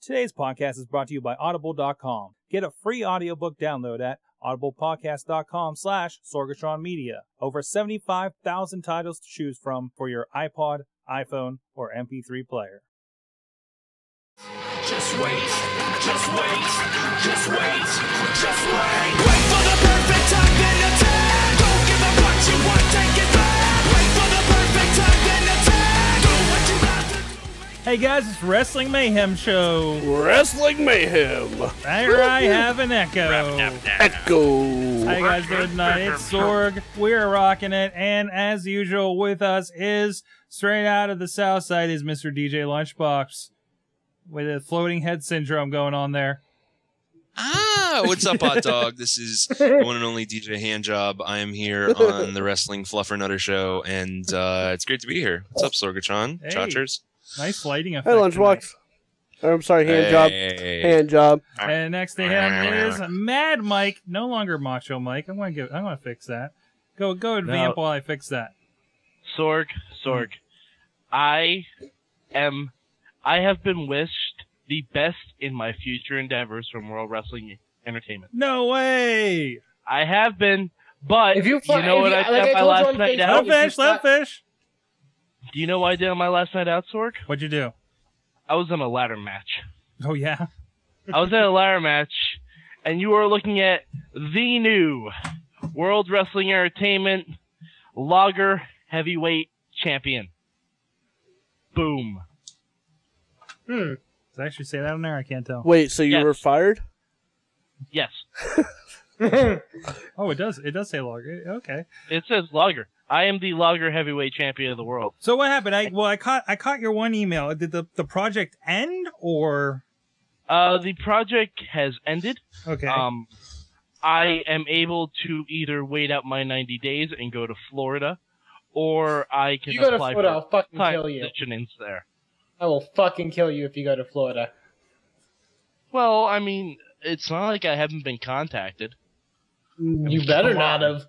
Today's podcast is brought to you by Audible.com. Get a free audiobook download at audiblepodcast.com/Sorgatron Media. Over 75,000 titles to choose from for your iPod, iPhone, or MP3 player. Just wait, just wait, just wait, just wait. Wait for the perfect time, then attack. Don't give up what you want, take it back. Wait for the perfect time, then attack. Do what you got to do. Hey guys, it's Wrestling Mayhem Show. Wrestling Mayhem. There I have an echo. Echo. How you guys doing tonight? It's Sorg. We're rocking it. And as usual, with us is, straight out of the South Side, is Mr. DJ Lunchbox. With a floating head syndrome going on there. What's up, hot dog? This is the one and only DJ Handjob. I am here on the Wrestling Fluffernutter Show, and it's great to be here. What's up, Sorgatron? Hey. Chotchers? Nice lighting effect. Hey, Lunchbox. I'm sorry, Handjob. Hey. Handjob. And next to him is Mad Mike, no longer Macho Mike. I'm gonna fix that. Go advamp while I fix that. Sorg. I have been wished the best in my future endeavors from World Wrestling Entertainment. No way! I have been, but If you know what I did on my last night out? Let fish. Do you know what I did on my last night out, Sorg? What'd you do? I was in a ladder match. Oh yeah? I was at a ladder match, and you are looking at the new World Wrestling Entertainment Lager Heavyweight Champion. Boom. Did I actually say that on there? I can't tell. Wait, so you Yes. were fired? Yes. Oh, it does say lager. Okay. It says Lager. I am the Lager Heavyweight Champion of the world. So what happened? I caught your one email. Did the project end or? The project has ended. Okay. I am able to either wait out my 90 days and go to Florida, or I can You go to apply Florida, for I'll fucking time kill you. positions there. I will fucking kill you if you go to Florida. Well, I mean, it's not like I haven't been contacted. You better Come not on. have.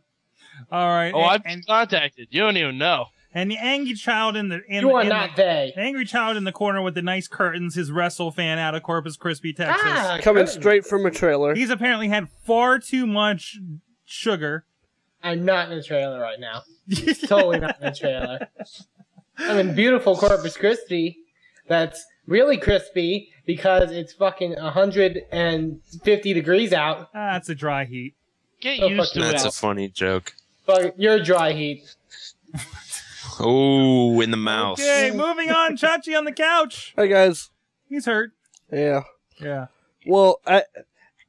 All right. Oh, I've been contacted. You don't even know. And the angry child You are not they. the angry child in the corner with the nice curtains is WrestleFan out of Corpus Christi, Texas. Coming good. straight from a trailer. He's apparently had far too much sugar. I'm not in a trailer right now. Totally not in a trailer. I'm in beautiful Corpus Christi. That's really crispy because it's fucking 150 degrees out. It's a dry heat. Get Oh, used fuck to That's it. a funny joke. Fuck, you're dry heat. Oh, in the mouth. Okay, moving on. Chachi on the couch. Hey, guys. He's hurt. Yeah. Yeah. Well,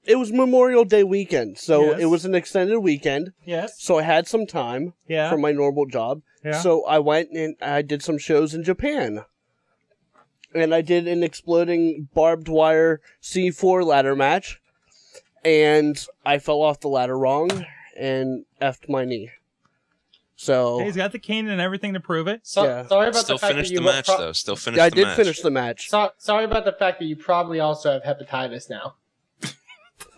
it was Memorial Day weekend, so Yes. it was an extended weekend. Yes. So I had some time Yeah. from my normal job. Yeah. So I went and I did some shows in Japan. And I did an exploding barbed wire C4 ladder match. And I fell off the ladder wrong and effed my knee. So He's got the cane and everything to prove it. Yeah. Sorry about Still the fact finished that you the match, though. Still finished I the did match. finish the match. Sorry about the fact that you probably also have hepatitis now.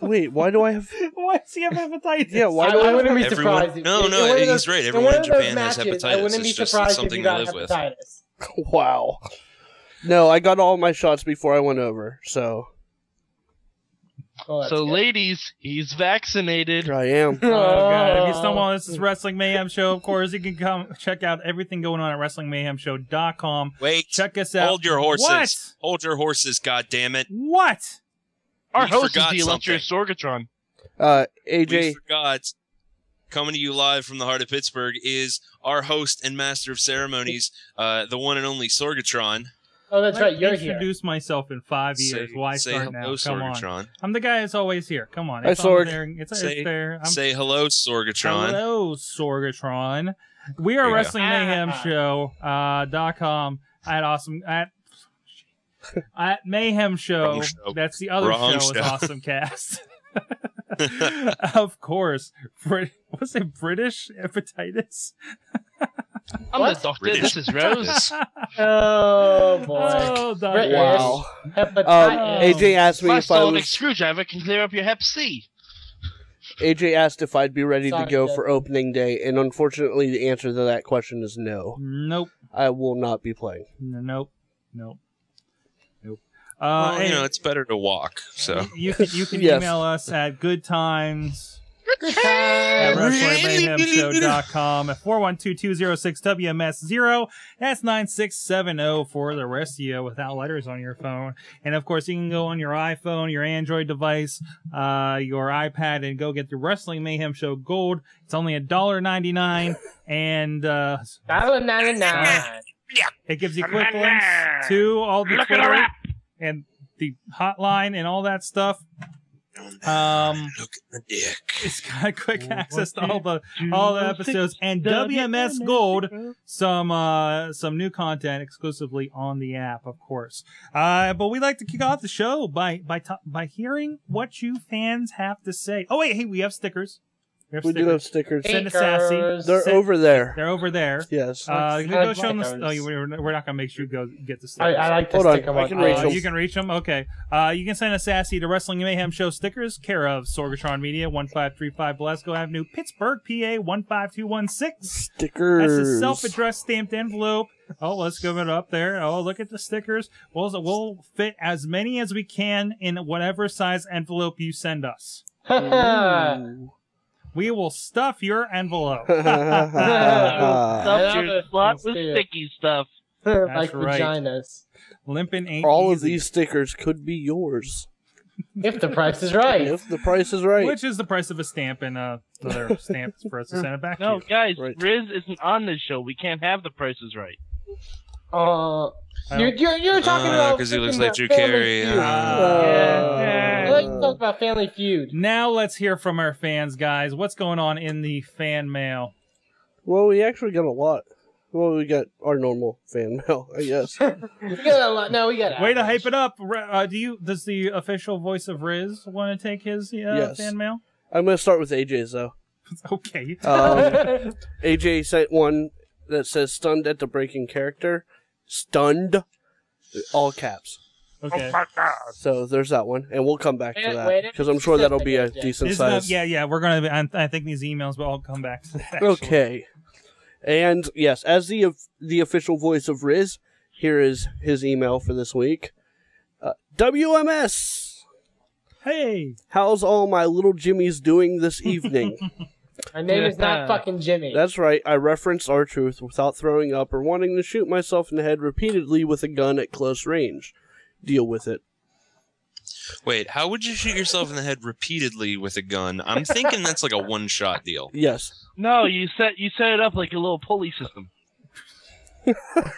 Wait, why do I have... Why does he have hepatitis? Yeah, why do I I have... wouldn't be Everyone- surprised. if- No, in no, one of he's those- right. in Everyone one in of those Japan has matches, I hepatitis. wouldn't be It's just surprised something if they you got live with. hepatitis. Wow. No, I got all my shots before I went over, so... Oh, that's So, good. ladies, he's vaccinated. Here I am. Oh, God. If you stumble on this is Wrestling Mayhem Show, of course, you can come check out everything going on at WrestlingMayhemShow.com. Wait. Check us out. Hold your horses. What? Hold your horses, goddammit. What? Our We host is forgot the illustrious Sorgatron. We AJ... forgot. Coming to you live from the heart of Pittsburgh is our host and master of ceremonies, the one and only Sorgatron. Oh, that's right. You're here. Introduce myself in 5 years. Why say start hello, now? Come on. Sorgatron. I'm the guy that's always here. Come on. Hi, It's on Sorg. there. It's Say- there. Say hello, Sorgatron. Hello, Sorgatron. We are There you Wrestling Mayhem Show .com at Mayhem Show. Wrong show. That's the other Wrong show. Is show. Awesome Cast. Of course. What's it? British hepatitis? I'm What? the doctor. British This is Rose. Oh, boy. Oh, British. Wow. Hepatitis. AJ asked me My if I sonic was... screwdriver can clear up your hep C. AJ asked if I'd be ready to Sorry, go Deb. for opening day, and unfortunately the answer to that question is no. Nope. I will not be playing. Nope. Well, Hey, it's better to walk. So you can Yes. email us at goodtimes Good at time. WrestlingMayhemShow.com at 412-206-WMS0. That's 9670 for the rest of you without letters on your phone. And of course, you can go on your iPhone, your Android device, your iPad, and go get the Wrestling Mayhem Show Gold. It's only $1.99, and $1.99. it gives you quick links to all the Twitter and the hotline and all that stuff. look at the dick. It's got quick access to all the episodes and WMS Gold, some new content exclusively on the app, of course. But we like to kick off the show by hearing what you fans have to say. Oh wait, hey, we have stickers. We do have stickers. Send a sassy. They're over there. They're over there. Yes. You go show them. We're not gonna make sure you go get the stickers. I like to Hold on, stick them I on. can reach them. You can reach them? Okay. You can send a sassy to Wrestling Mayhem Show stickers, care of Sorgatron Media, 1535 Glasgow Avenue, Pittsburgh, PA, 15216. Stickers. That's a self-addressed stamped envelope. Oh, let's give it up there. Oh, look at the stickers. We'll fit as many as we can in whatever size envelope you send us. Ooh. We will stuff your envelope. Stuff your slot with Let's do it. sticky stuff. Like right. vaginas. Limping ain't All of easy. these stickers could be yours If the price is right. if the price is right. Which is the price of a stamp and another stamp for us to send it back No, to you. guys, Right. Riz isn't on this show. We can't have the prices right. You're talking about 'cause he looks freaking like Drew Family Carey, Feud. Yeah. I like to talk about Family Feud. Now let's hear from our fans, guys. What's going on in the fan mail? Well, we actually got a lot. Well, we got our normal fan mail, I guess. We got a lot. No, we got Way to average. hype it up. Does the official voice of Riz want to take his Yes. fan mail? I'm going to start with AJ's, though. Okay. AJ sent one that says stunned at the breaking character. Stunned. All caps. Okay. So there's that one. And we'll come back to Wait, that. Because I'm sure that'll be a decent This is size. yeah. We're gonna. I think these emails will all come back to that. Actually. Okay. And yes, as the official voice of Riz, here is his email for this week. WMS! Hey. How's all my little Jimmies doing this evening? My name is not fucking Jimmy. That's right, I referenced R-Truth without throwing up or wanting to shoot myself in the head repeatedly with a gun at close range. Deal with it. Wait, how would you shoot yourself in the head repeatedly with a gun? I'm thinking that's like a one-shot deal. Yes. No, you set it up like a little pulley system.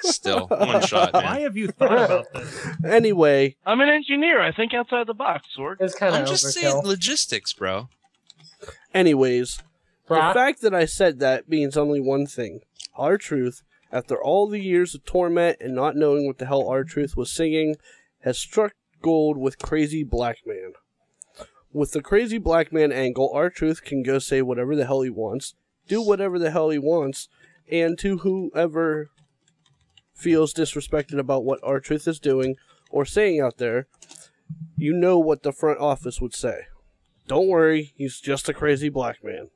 Still, one shot, Why man. have you thought about this? Anyway, I'm an engineer. I think outside the box, Sorg. It's kind I'm of just saying overkill. logistics, bro. the Brock? fact that I said that means only one thing. R-Truth, after all the years of torment and not knowing what the hell R-Truth was singing, has struck gold with Crazy Black Man. With the Crazy Black Man angle, R-Truth can go say whatever the hell he wants, do whatever the hell he wants, and to whoever feels disrespected about what R-Truth is doing or saying out there, you know what the front office would say. Don't worry, he's just a crazy black man.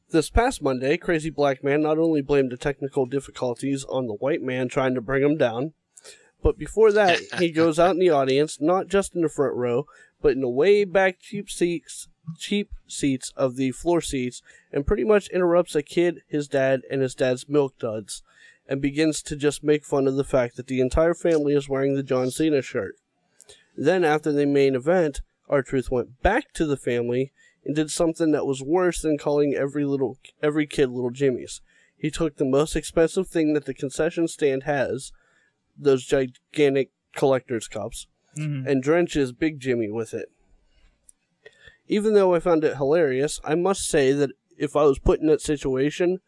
This past Monday, Crazy Black Man not only blamed the technical difficulties on the white man trying to bring him down, but before that, he goes out in the audience, not just in the front row, but in the way back cheap seats of the floor seats, and pretty much interrupts a kid, his dad, and his dad's milk duds, and begins to just make fun of the fact that the entire family is wearing the John Cena shirt. Then, after the main event, R-Truth went back to the family and did something that was worse than calling every kid little Jimmies. He took the most expensive thing that the concession stand has, those gigantic collector's cups, and drenches Big Jimmy with it. Even though I found it hilarious, I must say that if I was put in that situation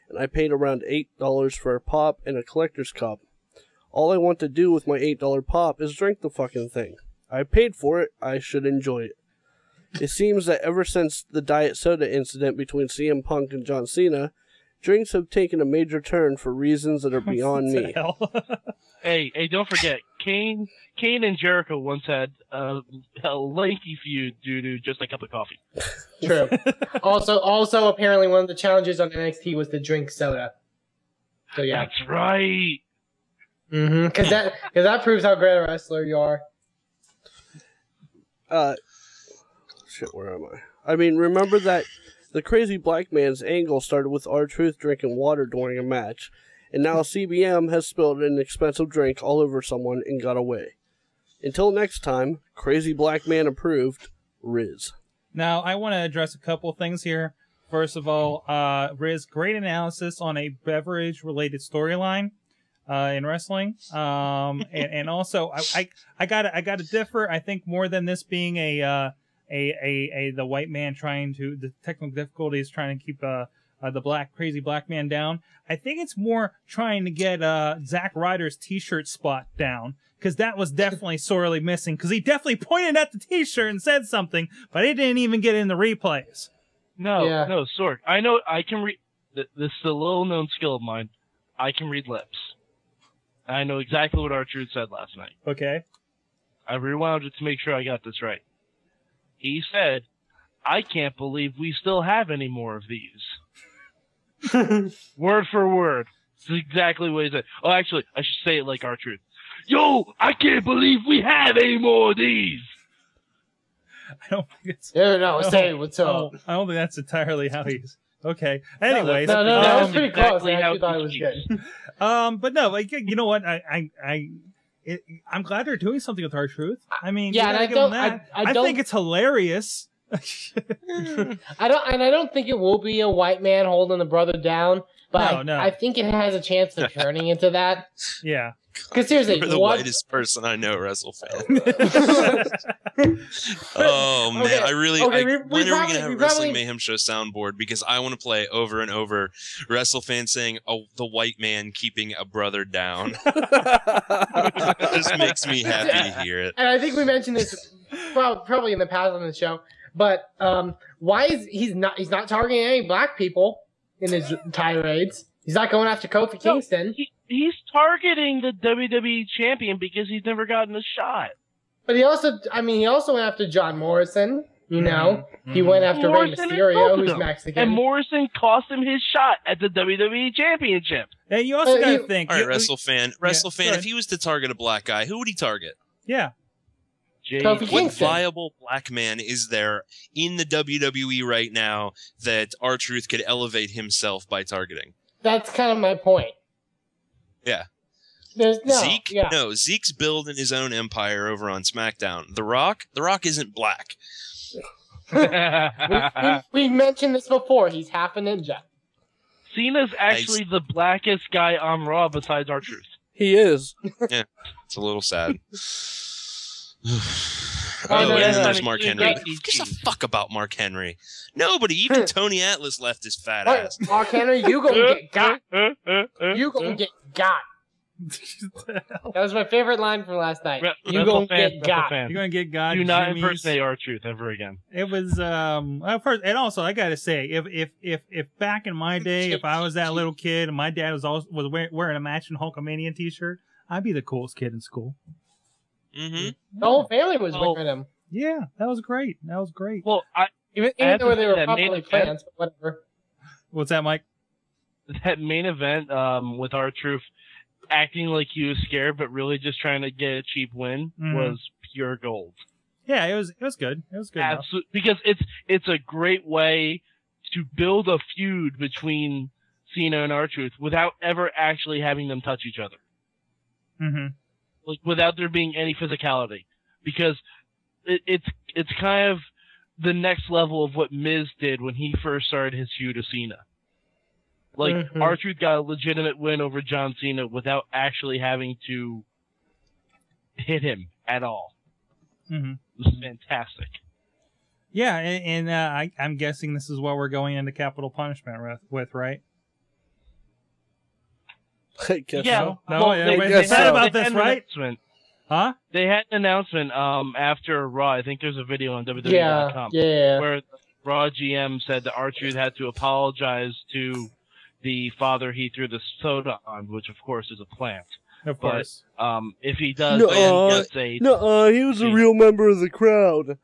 and I paid around $8 for a pop and a collector's cup, all I want to do with my $8 pop is drink the fucking thing. I paid for it, I should enjoy it. It seems that ever since the diet soda incident between CM Punk and John Cena, drinks have taken a major turn for reasons that are beyond me. Hey, don't forget, Kane and Jericho once had a lengthy feud due to just a cup of coffee. True. Also, apparently one of the challenges on NXT was to drink soda. So yeah. That's right. Because that proves how great a wrestler you are. Shit, where am I? I mean, remember that the crazy black man's angle started with R-Truth drinking water during a match, and now CBM has spilled an expensive drink all over someone and got away. Until next time, crazy black man approved, Riz. Now, I want to address a couple things here. First of all, Riz, great analysis on a beverage-related storyline in wrestling. And also, I gotta differ. I think more than this being the white man the technical difficulties trying to keep the crazy black man down. I think it's more trying to get Zack Ryder's t-shirt spot down, because that was definitely sorely missing, because he definitely pointed at the t-shirt and said something, but he didn't even get in the replays. No, Sorg. I know I can read. This is a little-known skill of mine. I can read lips. I know exactly what R-Truth said last night. Okay. I rewound it to make sure I got this right. He said, "I can't believe we still have any more of these." Word for word. That's exactly what he said. Oh, actually, I should say it like R-Truth. Yo, I can't believe we have any more of these. I don't think it's... Say what's up. I don't think that's entirely how he's... Okay. Anyways. No, that was pretty close. exactly I how actually thought it was good. But no, like, you know what? I'm glad they're doing something with R-Truth. I mean, Yeah, and I think it's hilarious. I don't think it will be a white man holding the brother down, but No. I think it has a chance of turning into that. Yeah. Because seriously, You're the whitest person I know, WrestleFan. Oh man, Okay, I really. okay, when are we gonna have a we Wrestling probably- Mayhem show soundboard? Because I want to play over and over WrestleFan saying, "Oh, the white man keeping a brother down." It just makes me happy to hear it. And I think we mentioned this probably in the past on the show, but why is he's not targeting any black people in his tirades? He's not going after Kofi Kingston. He's targeting the WWE champion because he's never gotten a shot. But he also went after John Morrison. You know, he went after Rey Morrison Mysterio, insulted who's him. Mexican. And Morrison cost him his shot at the WWE championship. And you also got to think. All right, WrestleFan. go WrestleFan. ahead. If he was to target a black guy, who would he target? Yeah. Kofi What Kingston. viable black man is there in the WWE right now that R-Truth could elevate himself by targeting? That's kind of my point. Yeah. There's Zeke? Yeah. No, Zeke's building his own empire over on SmackDown. The Rock isn't black. We mentioned this before. He's half a ninja. Cena's actually the blackest guy on Raw besides R-Truth. He is. Yeah, it's a little sad. Oh, no, and no, then no. there's Mark Henry. Right. Who gives a fuck about Mark Henry? Nobody. Even Tony Atlas left his fat ass. Mark Henry, you gonna get got. You gonna get got. That was my favorite line from last night. You gonna get got. You're gonna get God. Do not Jimmy's. impersonate R-Truth ever again. It was first, and also I gotta say, if back in my day, if I was that little kid and my dad was wearing a matching Hulkamania t-shirt, I'd be the coolest kid in school. Mm-hmm. The whole family was wearing them. Yeah, that was great. That was great. Well, Even have though to they say were that main probably event- plants, but whatever. What's that, Mike? that main event with R-Truth acting like he was scared, but really just trying to get a cheap win was pure gold. Yeah, it was good. It was good. enough. Absolutely, because it's a great way to build a feud between Cena and R-Truth without ever actually having them touch each other. Mm-hmm. Like without there being any physicality, because it's kind of the next level of what Miz did when he first started his feud with Cena. Like R-Truth got a legitimate win over John Cena without actually having to hit him at all. Mm-hmm. It was fantastic. Yeah, and I'm guessing this is what we're going into capital punishment with, right? I guess Yeah, so. No, well, yeah, we guess had so. about they this, had an right? announcement. Huh? They had an announcement after Raw. I think there's a video on WWE.com Yeah. where the Raw GM said that R-Truth had to apologize to the father he threw the soda on, which of course is a plant. Of But course. if he does, No, then he gets a. No, he was a real member of the crowd.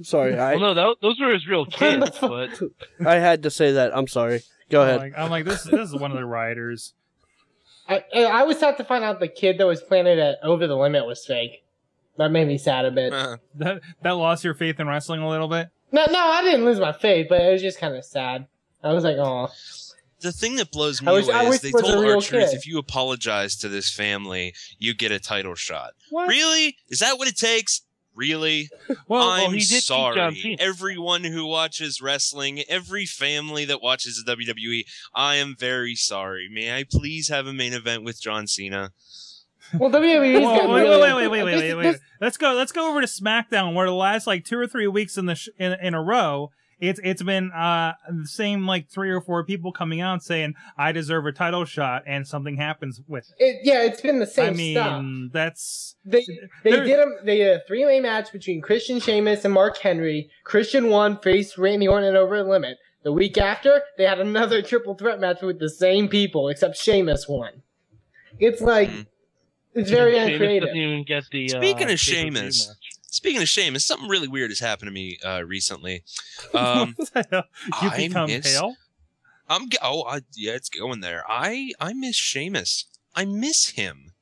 Sorry, Well, no, those were his real kids, but I had to say that. I'm sorry. Go ahead. I'm like this is one of the rioters. I was sad to find out the kid that was planted at Over the Limit was fake. That made me sad a bit. That lost your faith in wrestling a little bit? No, I didn't lose my faith, but it was just kind of sad. I was like, oh. The thing that blows me I wish away is it they was a told real R-Truth, kid. if you apologize to this family, you get a title shot. What? Really? Is that what it takes? Really? Well, I'm he did beat John sorry. Cena. Everyone who watches wrestling, every family that watches the WWE, I am very sorry. May I please have a main event with John Cena? Well, WWE's Whoa, getting wait, really... wait. Let's go over to SmackDown, where the last like 2 or 3 weeks in a row, it's been the same like 3 or 4 people coming out saying I deserve a title shot, and something happens with it. It's been the same I mean, stuff. that's They did a 3-way match between Christian, Sheamus, and Mark Henry. Christian won, faced Randy Orton over the limit. The week after, they had another triple threat match with the same people, except Sheamus won. It's like it's very Sheamus uncreative. doesn't even get the, Speaking of pay-per-view Sheamus, something really weird has happened to me recently. what the hell? You I become miss- pale? Yeah, it's going there. I miss Sheamus. I miss him.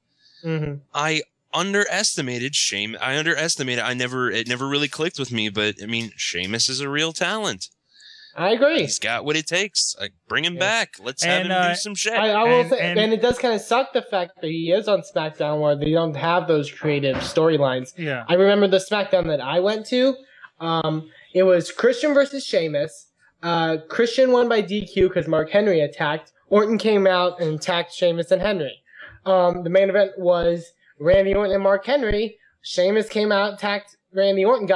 Mm-hmm. I underestimated Sheamus. It never really clicked with me, but I mean, Sheamus is a real talent. I agree. He's got what it takes. Like, bring him Yeah. back. Let's have And, him do some shit. I will And- say, and- and it does kind of suck the fact that he is on SmackDown where they don't have those creative storylines. Yeah. I remember the SmackDown that I went to. It was Christian versus Sheamus. Christian won by DQ because Mark Henry attacked. Orton came out and attacked Sheamus and Henry. The main event was Randy Orton and Mark Henry. Sheamus came out, attacked Randy Orton,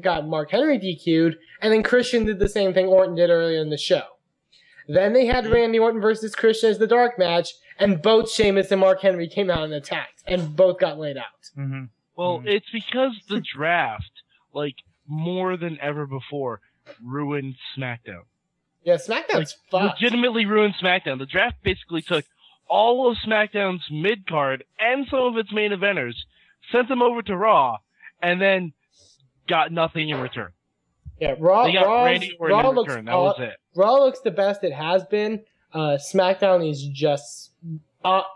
got Mark Henry DQ'd, and then Christian did the same thing Orton did earlier in the show. Then they had Randy Orton versus Christian as the dark match, and both Sheamus and Mark Henry came out and attacked, and both got laid out. Mm-hmm. Well, it's because the draft, like, more than ever before, ruined SmackDown. Yeah, SmackDown's fucked. Legitimately ruined SmackDown. The draft basically took all of SmackDown's mid-card and some of its main eventers, sent them over to Raw, and then got nothing in return. Yeah, Raw. They got Randy Orton in looks return. That was it. Raw looks the best it has been. SmackDown is just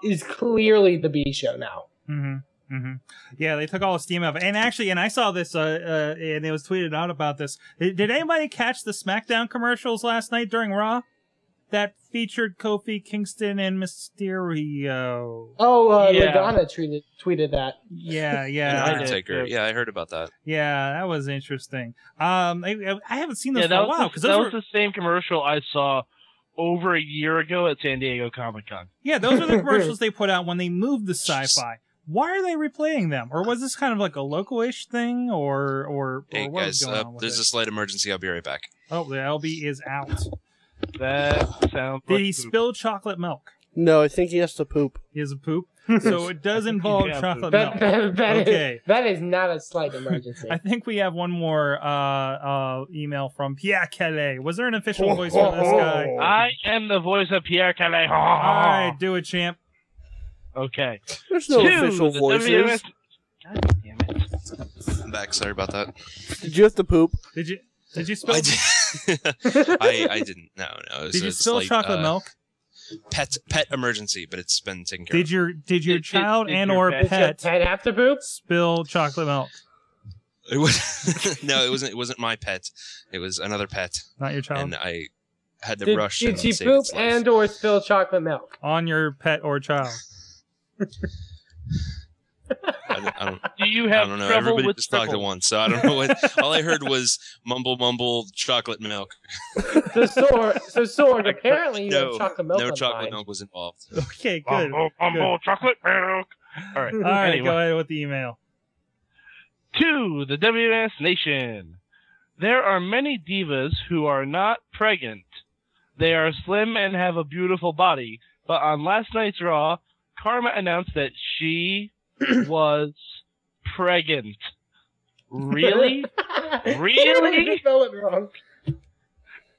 is clearly the B show now. Mm-hmm. Mm-hmm. Yeah, they took all the steam out of it. And actually, and I saw this, and it was tweeted out about this. Did anybody catch the SmackDown commercials last night during Raw? That featured Kofi Kingston and Mysterio. Oh, Yeah. Lagana tweeted that. Yeah, And yeah. Undertaker. Yeah, I heard about that. Yeah, that was interesting. I haven't seen those Yeah, for a while. that was the same commercial I saw over a year ago at San Diego Comic-Con. Yeah, those are the commercials they put out when they moved the sci-fi. Why are they replaying them? Or was this kind of like a local-ish thing? Or Hey what guys, was going on with there's it? a slight emergency. I'll be right back. Oh, the LB is out. That sounds Did like he poop. spill chocolate milk? No, I think he has to poop. He has a poop. So it does involve Yeah, chocolate milk. That Okay. is not a slight emergency. I think we have one more email from Pierre Calais. Was there an official voice for this guy? I am the voice of Pierre Calais. All right, do it, champ. Okay. There's no Two, official the voices. WMS God damn it. I'm back. Sorry about that. Did you have to poop? Did you spill? I did. I didn't. No. It was Did you a spill slight, chocolate milk? Pet emergency, but it's been taken care Did your Did- child did and your or pet- Does your pet pet have to poop? spill chocolate milk? of. It was no. It wasn't my pet. It was another pet, Not your child. and I had to Did rush and she save poop its life. and or spill chocolate milk? On your pet or child. I don't. Do you I have don't know. trouble Everybody with just talked at triple? once, so I don't know what. All I heard was mumble, chocolate milk. So Sorg, apparently you No, have chocolate milk no on chocolate mine. milk was involved. Okay, good. Mumble, chocolate milk. All right. All right, Anyway. go ahead with the email. To the WMS Nation. There are many divas who are not pregnant. They are slim and have a beautiful body, but on last night's Raw, Karma announced that she was pregnant. Really? Really? You spell it wrong.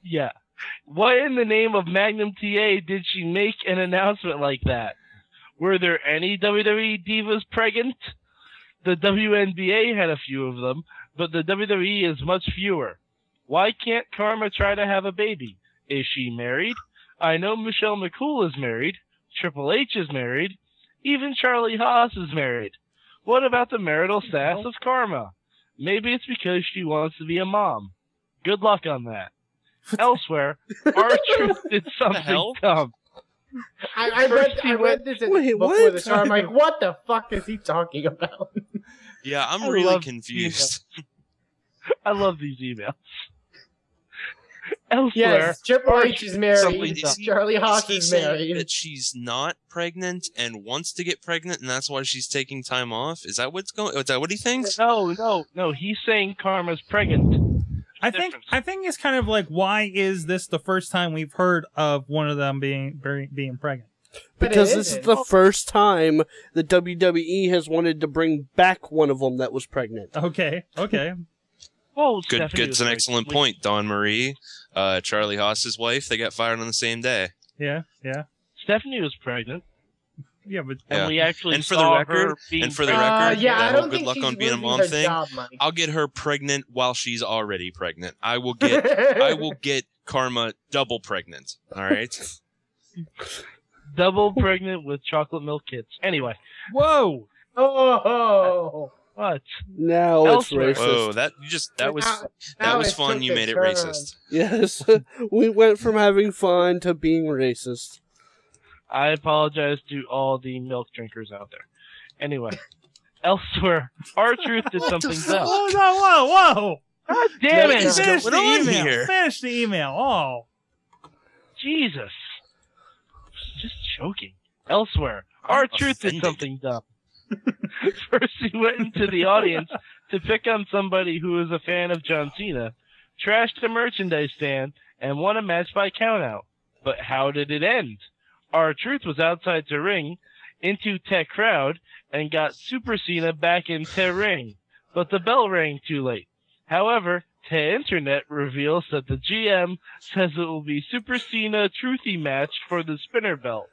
Yeah. What in the name of Magnum TA did she make an announcement like that? Were there any WWE divas pregnant? The WNBA had a few of them, but the WWE is much fewer. Why can't Karma try to have a baby? Is she married? I know Michelle McCool is married. Triple H is married. Even Charlie Haas is married. What about the marital status of Karma? Maybe it's because she wants to be a mom. Good luck on that. Elsewhere, R-Truth did something dumb. I read this before the show. I'm like, what the fuck is he talking about? Yeah, I'm really confused. I love these emails. Elsewhere, yes, Triple H is married. Charlie Haas is married. married. That she's not pregnant and wants to get pregnant, and that's why she's taking time off. Is that what's going? Is that what he thinks? No. He's saying Karma's pregnant. I think it's kind of like, why is this the first time we've heard of one of them being pregnant? Because this is the first time the WWE has wanted to bring back one of them that was pregnant. Okay. Oh, good. It's an excellent point, Dawn Marie. Charlie Haas's wife. They got fired on the same day. Yeah. Stephanie was pregnant. Yeah, but we actually and for saw the record, her being that I whole don't good think luck she's on being a losing mom her thing. job, Mike. I'll get her pregnant while she's already pregnant. I will get Karma double pregnant. All right. double pregnant with chocolate milk kids. Anyway. Whoa. Oh. What? Now Elsewhere. it's racist. Whoa, that was fun. You made it turn. racist. Yes, we went from having fun to being racist. I apologize to all the milk drinkers out there. Anyway, elsewhere, R-Truth did something dumb. Whoa. God damn it! Finish the going on email. here? Finish the email. Oh. Jesus. Just joking. Elsewhere, R-Truth did offended. something dumb. First, he went into the audience to pick on somebody who was a fan of John Cena, trashed a merchandise stand, and won a match by countout. But how did it end? R-Truth was outside the ring, into tech crowd, and got Super Cena back into ring. But the bell rang too late. However, the internet reveals that the GM says it will be Super Cena Truthy match for the spinner belt.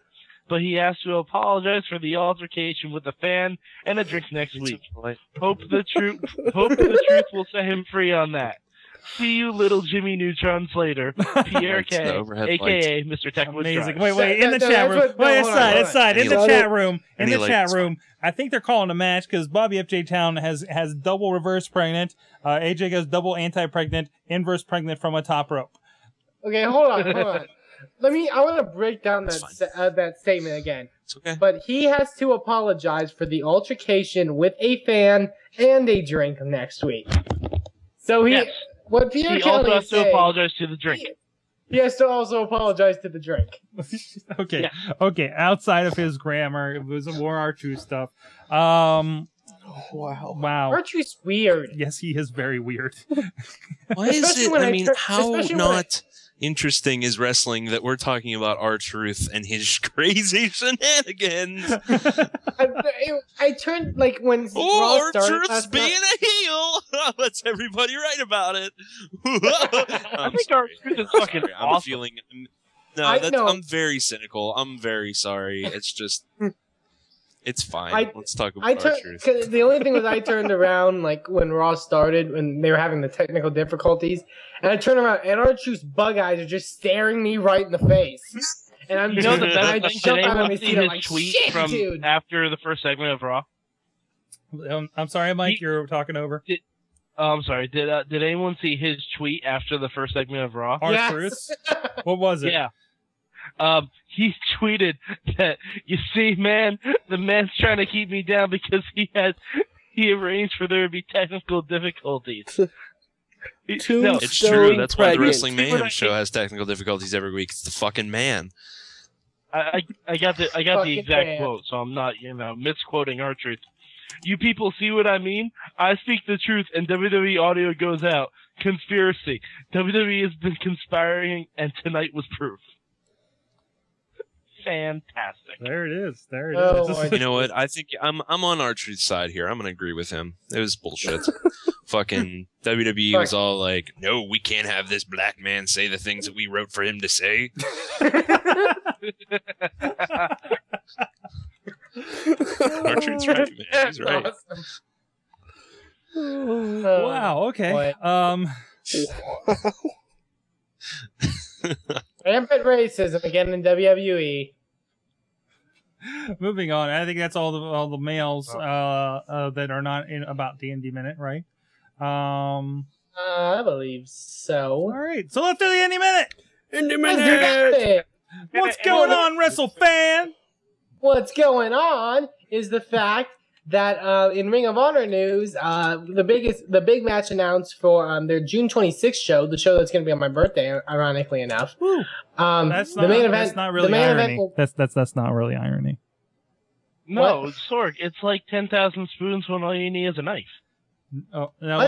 But he has to apologize for the altercation with a fan and a drink next week. Hope the truth will set him free on that. See you, little Jimmy Neutron Slater, Pierre K, aka Mr. Techwood. Amazing. Wait, in the chat room. Wait, inside. In the chat room. In the chat room. I think they're calling a match because Bobby FJ Town has double reverse pregnant. AJ goes double anti-pregnant, inverse pregnant from a top rope. Okay, hold on. I want to break down that statement again. It's okay. But he has to apologize for the altercation with a fan and a drink next week. So what Pierre he Kelly also has saying, to apologize to the drink. He has to also apologize to the drink. Okay. Yeah. Okay. Outside of his grammar, it was more R-Truth stuff. Wow. Archie's weird. Yes, he is very weird. Why is Especially it? when I I mean, tur- how especially when not interesting is wrestling that we're talking about R-Truth and his crazy shenanigans? I turned when Oh, Raw started R-Truth's last being night. a heel. Let's everybody write about it. I think R-Truth is fucking I'm awesome. feeling. I know. I'm very cynical. I'm very sorry. It's just. It's fine. Let's talk about R-Truth. The only thing was I turned around when Raw started when they were having the technical difficulties, and I turned around and R-Truth's bug eyes are just staring me right in the face. And I'm You know the I best thing? jump Did out of anyone my see seat. I'm his like, tweet shit, from dude. after the first segment of Raw? I'm sorry, Mike. You're talking over. I'm sorry. Did anyone see his tweet after the first segment of Raw? R-Truth? What was it? Yeah. He tweeted that, you see, man, the man's trying to keep me down because he arranged for there to be technical difficulties. It's true. That's why the Wrestling Mayhem show has technical difficulties every week. It's the fucking man. I got the Fucking exact man. quote, so I'm not misquoting R-Truth. You people see what I mean? I speak the truth, and WWE audio goes out. Conspiracy. WWE has been conspiring, and tonight was proof. Fantastic. There it is. Oh, You know what? I think I'm on R-Truth's side here. I'm gonna agree with him. It was bullshit. Fucking WWE was all like, "No, we can't have this black man say the things that we wrote for him to say." R-Truth's right, man. He's right. Awesome. Wow. Okay. Boy. Rampant racism again in WWE. Moving on. I think that's all the mails that are not in about D&D Minute, right? I believe so. All right. So let's do the Indie Minute. Indie Let's do Minute! that. What's going on, WrestleFan? What's going on is the fact that in Ring of Honor news, the big match announced for their June 26th show, the show that's going to be on my birthday, ironically enough. Woo. That's the main event. That's not really the main irony. event will, That's not really irony. No, Sorg, it's like 10,000 spoons when all you need is a knife. Oh no!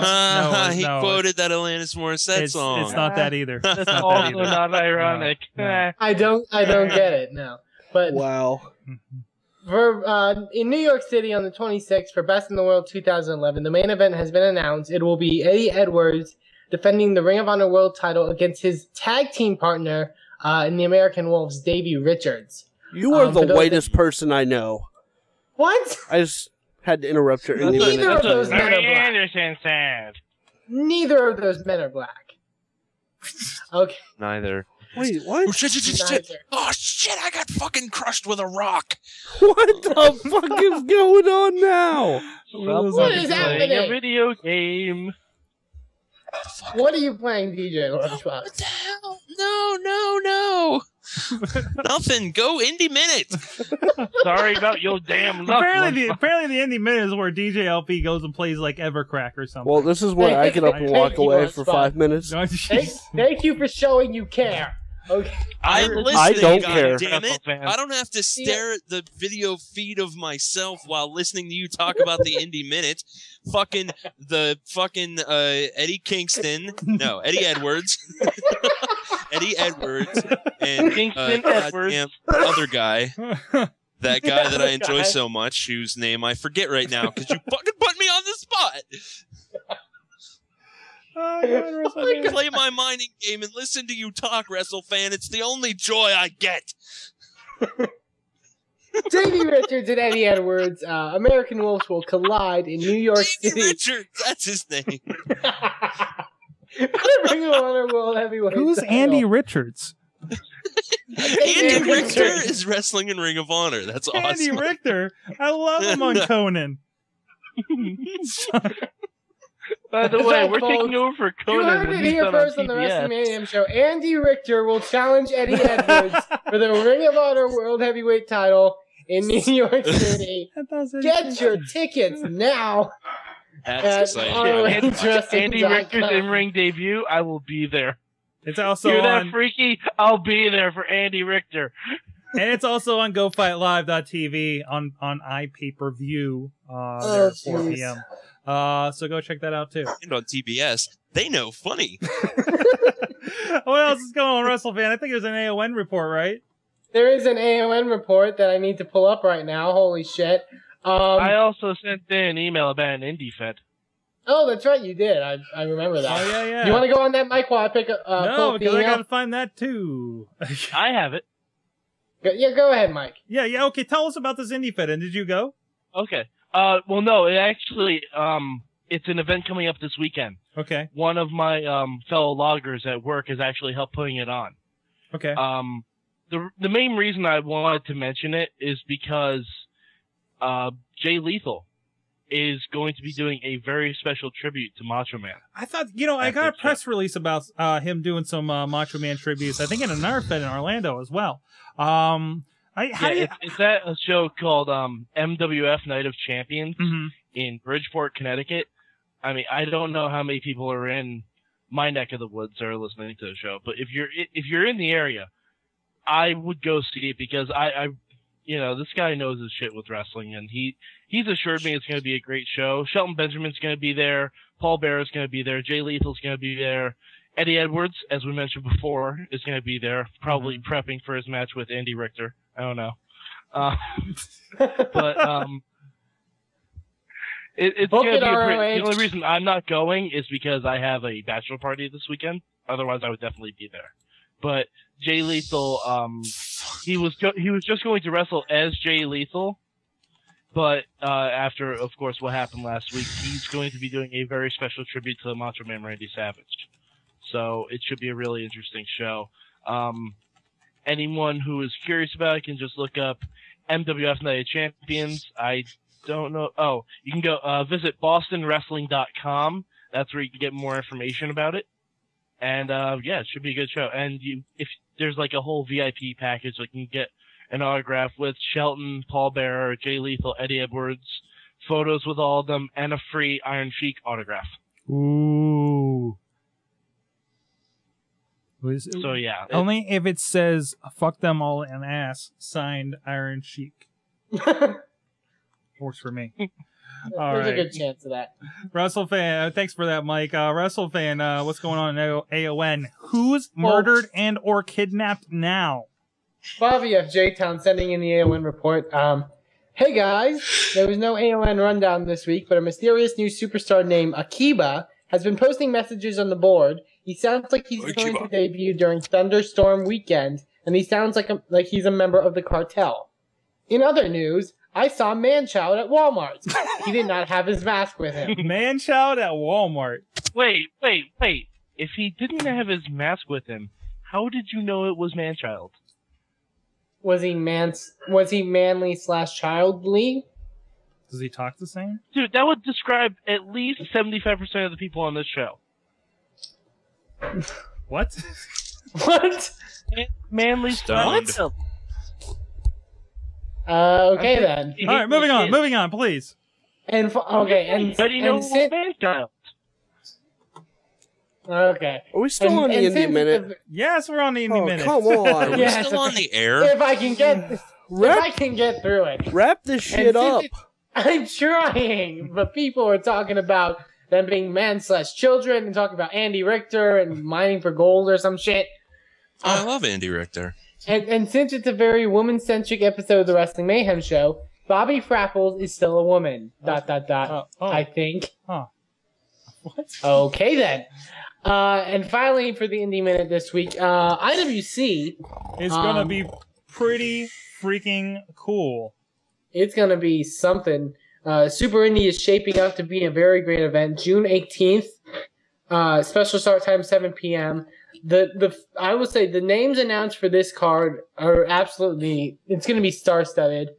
He quoted that Alanis Morissette song. It's not that either. That's It's not also that either. not ironic. No. I don't get it. No, but Wow. for in New York City on the 26th for Best in the World 2011, the main event has been announced. It will be Eddie Edwards defending the Ring of Honor World title against his tag team partner in the American Wolves, Davey Richards. You are the for those whitest person I know. What? I just had to interrupt your Indie Neither Minute. of those men are Larry black. Anderson said. Neither of those men are black. Okay. Neither. Wait, what? Oh, shit. Neither. Oh, shit, I got fucking crushed with a rock. What the fuck is going on now? What is Playing a happening? video game. What are you playing, DJ Lunchbox? What the hell? No. Nothing. Go Indie Minute. Sorry about your damn luck. Apparently the Indie Minute is where DJ LP goes and plays like Evercrack or something. Well, this is where I get up and walk Thank you, away for Lunchbox. 5 minutes. No, Thank you for showing you care. Okay. I'm listening, I don't God care. damn it. WrestleFan. I don't have to stare at the video feed of myself while listening to you talk about the Indie Minute. Fucking Eddie Kingston. No, Eddie Edwards. Eddie Edwards and Kingston goddamn Edwards. other guy. That guy that I Other enjoy guy. so much, whose name I forget right now because you fucking put me on the spot. I play my mining game and listen to you talk, WrestleFan. It's the only joy I get. Davey Richards and Eddie Edwards, American Wolves will collide in New York Davey City. Richards, that's his name. Ring of Honor World Heavyweight Who's title. Andy Richards? Andy Richter. Richter is wrestling in Ring of Honor. That's awesome. Andy Richter. I love him on Conan. By the Is way, that we're false? taking over for You Conan. heard when it he's here done first on the TBS. Wrestling Mayhem show. Andy Richter will challenge Eddie Edwards for the Ring of Honor World Heavyweight title in New York City. Get your tickets now. That's exciting. Andy Richter's in-ring debut, I will be there. It's also You're that on, freaky? I'll be there for Andy Richter. and it's also on GoFightLive.tv on iPay-per-view there at 4 jeez. p.m. So go check that out too. And on TBS, they know funny. What else is going on, WrestleFan? I think there's an AON report, right? There is an AON report that I need to pull up right now. Holy shit. I also sent in an email about an indie fed. Oh, that's right, you did. I remember that. Oh, yeah. You want to go on that mic while I pick up pull No, up the because I email? gotta find that too. I have it. Yeah, go ahead, Mike. yeah, okay. Tell us about this indie fit, and did you go? Okay. Well, no, it actually, it's an event coming up this weekend. Okay, One of my fellow loggers at work has actually helped putting it on. okay. The main reason I wanted to mention it is because Jay Lethal is going to be doing a very special tribute to Macho Man. I thought, I got a press release about him doing some Macho Man tributes. I think in another fed in Orlando as well. It's at a show called MWF Night of Champions in Bridgeport, Connecticut. I mean, I don't know how many people are in my neck of the woods that are listening to the show, but if you're in the area, I would go see it because I this guy knows his shit with wrestling, and he's assured me it's going to be a great show. Shelton Benjamin's going to be there. Paul Bearer is going to be there. Jay Lethal's going to be there. Eddie Edwards, as we mentioned before, is going to be there, probably prepping for his match with Andy Richter. I don't know. But it's going to be the only reason I'm not going is because I have a bachelor party this weekend. Otherwise, I would definitely be there. But Jay Lethal, he was just going to wrestle as Jay Lethal, but after, of course, what happened last week, he's going to be doing a very special tribute to Macho Man Randy Savage. So it should be a really interesting show. Anyone who is curious about it can just look up MWF Night of Champions. I don't know. Oh, you can go visit bostonwrestling.com. That's where you can get more information about it. And yeah, it should be a good show. And if there's like a whole VIP package, like you can get an autograph with Shelton, Paul Bearer, Jay Lethal, Eddie Edwards, photos with all of them, and a free Iron Sheik autograph. Ooh. So yeah. Only if it says "fuck them all and ass" signed Iron Sheik. Works for me. All There's right. a good chance of that. WrestleFan, thanks for that, Mike. WrestleFan, what's going on in AON? Who's murdered and or kidnapped now? Bobby of J-Town sending in the AON report. Hey guys, there was no AON rundown this week, but a mysterious new superstar named Akiba has been posting messages on the board. He sounds like he's going to debut during Thunderstorm weekend, and he sounds like he's a member of the cartel. In other news, I saw Manchild at Walmart. He did not have his mask with him. Manchild at Walmart. Wait. If he didn't have his mask with him, how did you know it was Manchild? Was he manly/childly? Does he talk the same? Dude, that would describe at least 75% of the people on this show. What? What? Manly Stoned. style. Okay then. All right, moving on, please. And How do you know it was Manchild? Okay. Are we still on the Indie Minute? Yes, we're on the Indie Minute. Come on. Are we Yes. still on the air? If I can get through it. Wrap this shit up. I'm trying, but people are talking about them being men/children and talking about Andy Richter and mining for gold or some shit. I love Andy Richter. And since it's a very woman-centric episode of the Wrestling Mayhem show, Bobby Frapples is still a woman. ... I think. Huh. What? Okay then. And finally, for the Indie Minute this week, IWC. It's gonna be pretty freaking cool. It's gonna be something. Super Indie is shaping up to be a very great event. June 18th. Special start time 7 p.m. I would say the names announced for this card are absolutely. It's gonna be star-studded.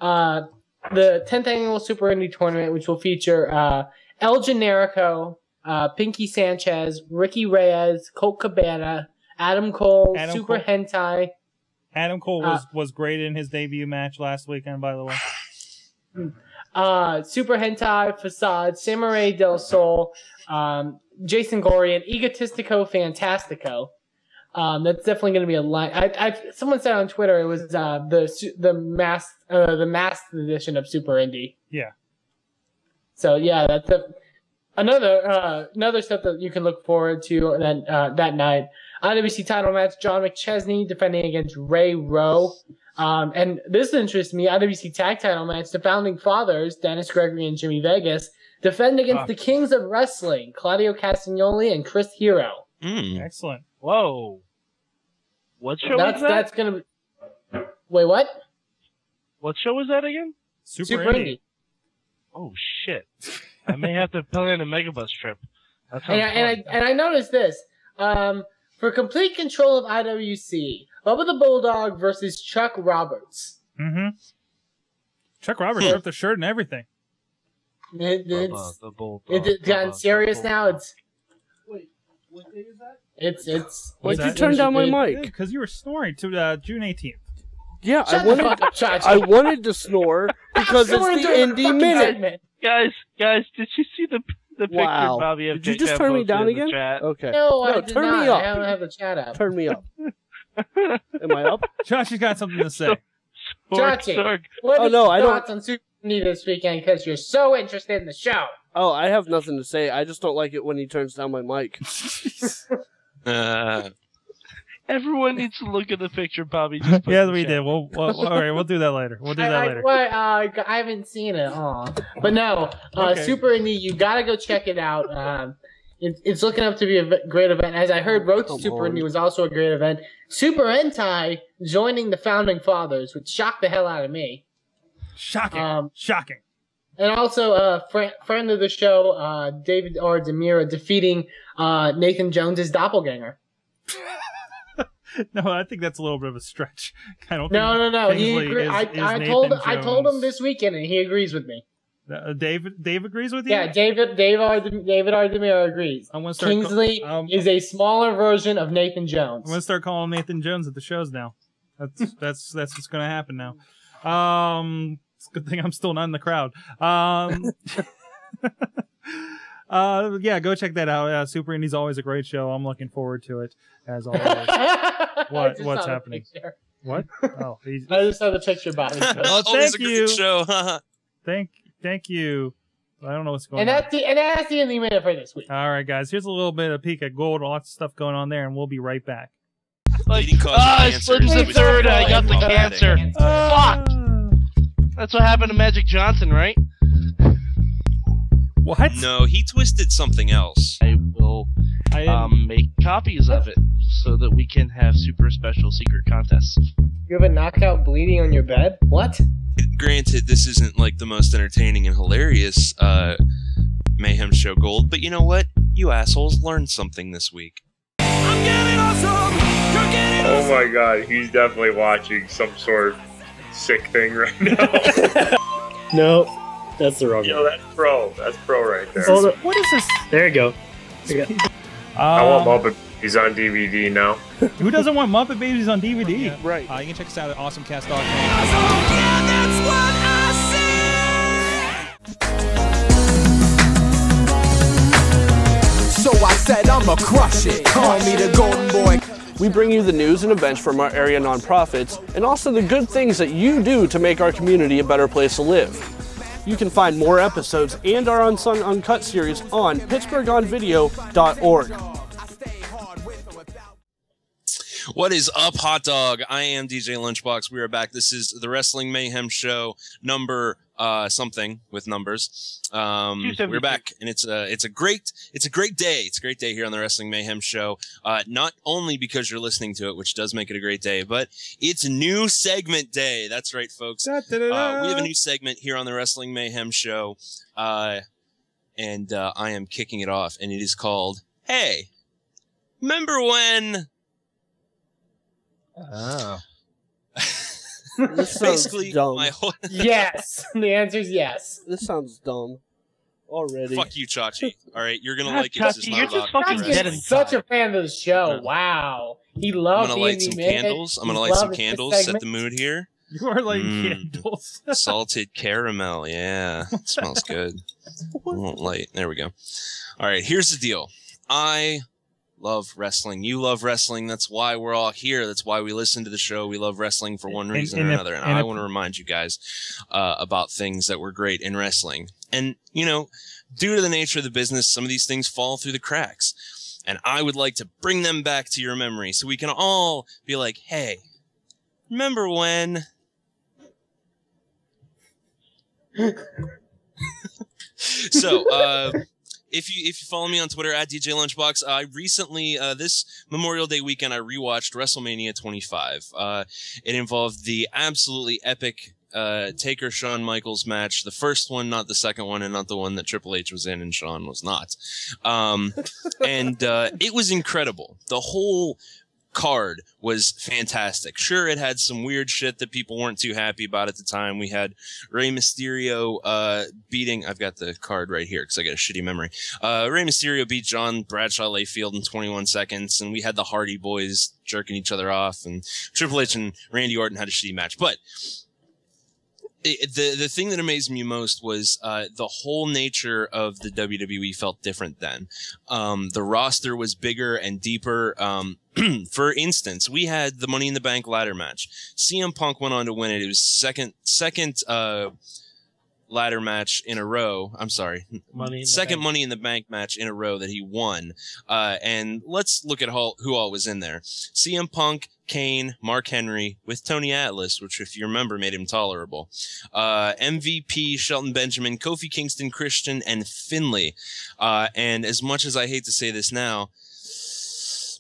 The 10th annual Super Indie tournament, which will feature El Generico, Pinky Sanchez, Ricky Reyes, Colt Cabana, Adam Cole, Super Hentai. Adam Cole was great in his debut match last weekend, by the way. Super Hentai, Facade, Samurai del Sol, Jason Gorian, Egotistico Fantastico. That's definitely going to be a line. Someone said on Twitter it was the masked edition of Super Indie. Yeah. So yeah, that's another stuff that you can look forward to that night. IWC title match: John McChesney defending against Ray Rowe. And this interests me. IWC tag title match: the Founding Fathers, Dennis Gregory and Jimmy Vegas, defend against the Kings of Wrestling, Claudio Castagnoli and Chris Hero. Excellent. Whoa. What show is that? That's gonna be. Wait, what? What show is that again? Super Indie. Oh shit! I may have to plan a megabus trip. And I noticed this. For complete control of IWC, Bubba the Bulldog versus Chuck Roberts. Mm-hmm. Chuck Roberts ripped the shirt and everything. It's gotten serious now. Wait, what day is that? It's. Why'd you turn down my mic? Because you were snoring to June 18th. Yeah, I wanted to snore because it's the Indie Minute. Guys, did you see the picture Bobby of Did you just turn me down again? Okay. No, turn me up. I don't have the chat up. Turn me up. Am I up? Josh has got something to say. Chachi, what are your thoughts on Super Indie this weekend? Because you're so interested in the show. Oh, I have nothing to say. I just don't like it when he turns down my mic. Everyone needs to look at the picture, Bobby. Yeah, we did. All right, we'll do that later. We'll do that later. I haven't seen it. But no, Super Indie, you gotta go check it out. It's looking up to be a great event. As I heard, Road to Super Indie was also a great event. Super Hentai joining the Founding Fathers, which shocked the hell out of me. Shocking. Shocking. And also, friend of the show, David R. Demira defeating Nathan Jones's doppelganger. No, I think that's a little bit of a stretch. I don't No. think He Kingsley agree- is I Nathan told him Jones. this weekend, and he agrees with me. Dave agrees with you? Yeah, David Ardemir agrees. I'm gonna start Kingsley is a smaller version of Nathan Jones. I'm gonna start calling Nathan Jones at the shows now. That's what's gonna happen now. It's a good thing I'm still not in the crowd. Yeah, go check that out. Super Indie's always a great show. I'm looking forward to it as always. What's happening? What? Oh, I just saw the picture, Bobby. Oh, Always thank a you. great show. Thank you. I don't know what's going and on. that's the end minute for this week. All right, guys. Here's a little bit of peek at gold. Lots of stuff going on there, and we'll be right back. Leading cause of I cancer slipped is the which third. I got the while cancer. batting. Fuck. That's what happened to Magic Johnson, right? What? No, he twisted something else. I will I didn't- make copies of it so that we can have super special secret contests. You have a knockout bleeding on your bed? What? Granted, this isn't like the most entertaining and hilarious Mayhem Show Gold, but you know what? You assholes learned something this week. I'm getting awesome. You're getting Oh my god, he's definitely watching some sort of sick thing right now. No, that's the wrong Yo, one. that's pro. That's pro right there. Hold up. What is this? There you go. There you go. I want Muppet. He's on DVD now. Who doesn't want Muppet Babies on DVD? Right. You can check us out at awesomecast.com. awesome. Yeah, that's what I see. So I said I'ma crush it. Call me the golden boy. We bring you the news and events from our area nonprofits, and also the good things that you do to make our community a better place to live. You can find more episodes and our Unsung Uncut series on pittsburghonvideo.org. What is up, hot dog? I am DJ Lunchbox. We are back. This is the Wrestling Mayhem Show number something with numbers. We're back, and it's a great day. It's a great day here on the Wrestling Mayhem Show. Not only because you're listening to it, which does make it a great day, but it's new segment day. That's right, folks. We have a new segment here on the Wrestling Mayhem Show, and I am kicking it off, and it is called "Hey, remember when?" Oh. This sounds Basically, dumb. my whole Yes. The answer is yes. This sounds dumb already. fuck you, Chachi. All right, you're gonna God, like it. 'cause Chachi, it's you're not just about fucking wrestling. dead He's inside. such a fan of the show. Yeah. Wow. He I'm loves gonna the light indie some minute. candles. I'm He gonna light some loves this candles. Set the segment. mood here. You are like Mm. candles. Salted caramel. Yeah, it smells good. I won't light. There we go. All right, here's the deal. I love wrestling. You love wrestling. That's why we're all here. That's why we listen to the show. We love wrestling for one reason or another. And I want to remind you guys about things that were great in wrestling. And, you know, due to the nature of the business, some of these things fall through the cracks. And I would like to bring them back to your memory so we can all be like, hey, remember when? So, if you follow me on Twitter at DJ Lunchbox, I recently this Memorial Day weekend I rewatched WrestleMania 25. It involved the absolutely epic Taker Shawn Michaels match, the first one, not the second one, and not the one that Triple H was in and Shawn was not. And it was incredible. The whole card was fantastic. Sure, it had some weird shit that people weren't too happy about at the time. We had Rey Mysterio beating, I've got the card right here because I got a shitty memory. Rey Mysterio beat John Bradshaw Layfield in 21 seconds, and we had the Hardy Boys jerking each other off, and Triple H and Randy Orton had a shitty match. But the thing that amazed me most was the whole nature of the WWE felt different then. The roster was bigger and deeper. For instance, we had the Money in the Bank ladder match. CM Punk went on to win it. It was second ladder match in a row. I'm sorry. Second Money in the Bank match in a row that he won. And let's look at who all was in there. CM Punk, Kane, Mark Henry, with Tony Atlas, which, if you remember, made him tolerable. MVP, Shelton Benjamin, Kofi Kingston, Christian, and Finlay. And as much as I hate to say this now,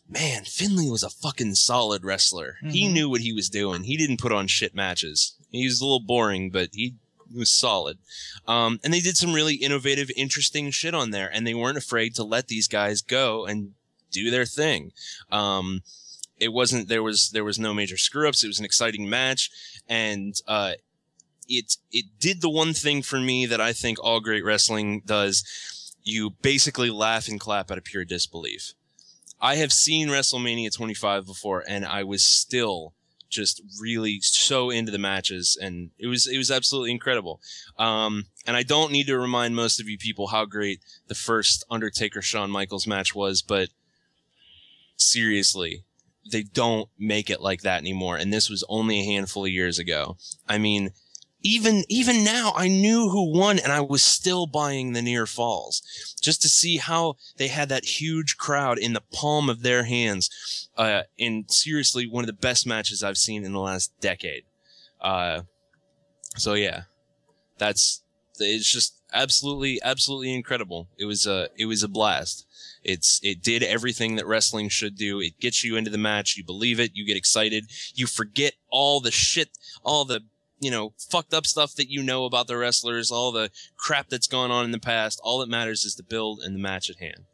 man, Finlay was a fucking solid wrestler. Mm-hmm. He knew what he was doing. He didn't put on shit matches. He was a little boring, but he was solid. And they did some really innovative, interesting shit on there, and they weren't afraid to let these guys go and do their thing. It wasn't, there was no major screw ups. It was an exciting match. And, it did the one thing for me that I think all great wrestling does. You basically laugh and clap out of pure disbelief. I have seen WrestleMania 25 before, and I was still just really so into the matches, and it was absolutely incredible. And I don't need to remind most of you people how great the first Undertaker-Shawn Michaels match was, but seriously, they don't make it like that anymore, and this was only a handful of years ago. I mean, even now, I knew who won, and I was still buying the near falls just to see how they had that huge crowd in the palm of their hands. In seriously, one of the best matches I've seen in the last decade. So yeah, it's just absolutely incredible. It was a blast. It did everything that wrestling should do. It gets you into the match. You believe it. You get excited. You forget all the shit, all the fucked up stuff that you know about the wrestlers, all the crap that's gone on in the past. All that matters is the build and the match at hand.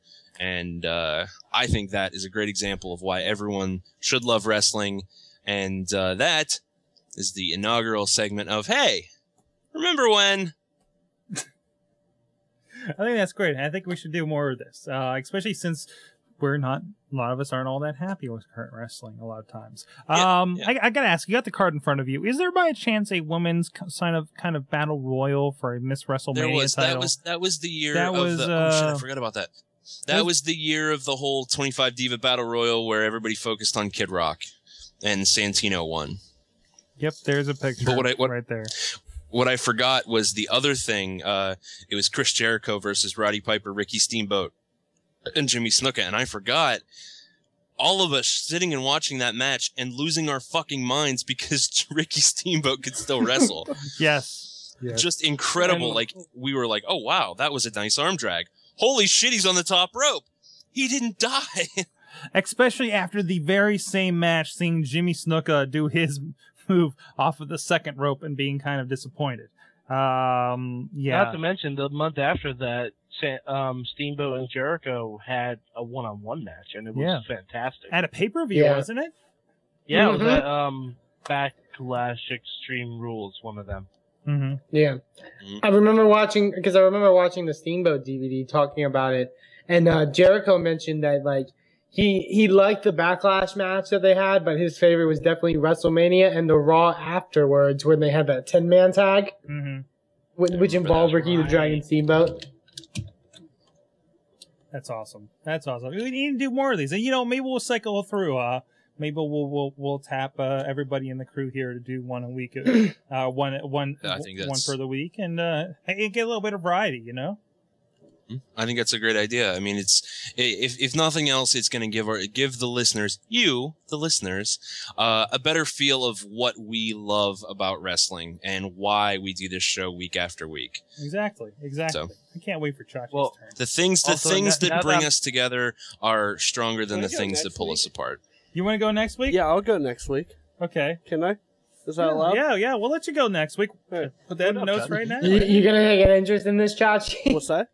And I think that is a great example of why everyone should love wrestling. And that is the inaugural segment of, hey, remember when? I think that's great. I think we should do more of this, especially since a lot of us aren't all that happy with current wrestling a lot of times. Yeah. I gotta ask, you got the card in front of you. Is there by a chance a women's kind of battle royal for a Miss WrestleMania title? That was the year oh shit, I forgot about that. That was the year of the whole 25 Diva Battle Royal where everybody focused on Kid Rock and Santino won. Yep, there's a picture right there. What I forgot was the other thing. It was Chris Jericho versus Roddy Piper, Ricky Steamboat, and Jimmy Snuka, and I forgot all of us sitting and watching that match and losing our fucking minds because Ricky Steamboat could still wrestle. Yes. Just incredible. Like, we were like, oh wow, that was a nice arm drag. Holy shit, he's on the top rope. He didn't die. Especially after the very same match, seeing Jimmy Snuka do his move off of the second rope and being kind of disappointed. Yeah. Not to mention, the month after that, Steamboat and Jericho had a one-on-one match, and it was fantastic. At a pay-per-view, wasn't it? Yeah, it was at Backlash Extreme Rules, one of them. Mm-hmm. Yeah. I remember watching the Steamboat DVD talking about it, and Jericho mentioned that, like, he liked the Backlash match that they had, but his favorite was definitely WrestleMania and the Raw afterwards when they had that 10-man tag, which involved Ricky the Dragon Steamboat. That's awesome. We need to do more of these, and maybe we'll cycle through. Maybe we'll tap everybody in the crew here to do one a week, one for the week, and get a little bit of variety. I think that's a great idea. I mean, if nothing else, it's going to give the listeners, a better feel of what we love about wrestling and why we do this show week after week. Exactly. So, I can't wait for Chachi's turn. The things that bring us together are stronger than the things that pull us apart. You want to go next week? Yeah, I'll go next week. Okay. Can I? Is that allowed? Yeah, we'll let you go next week. Put that in notes right now. You gonna take an interest in this, Chachi? What's that?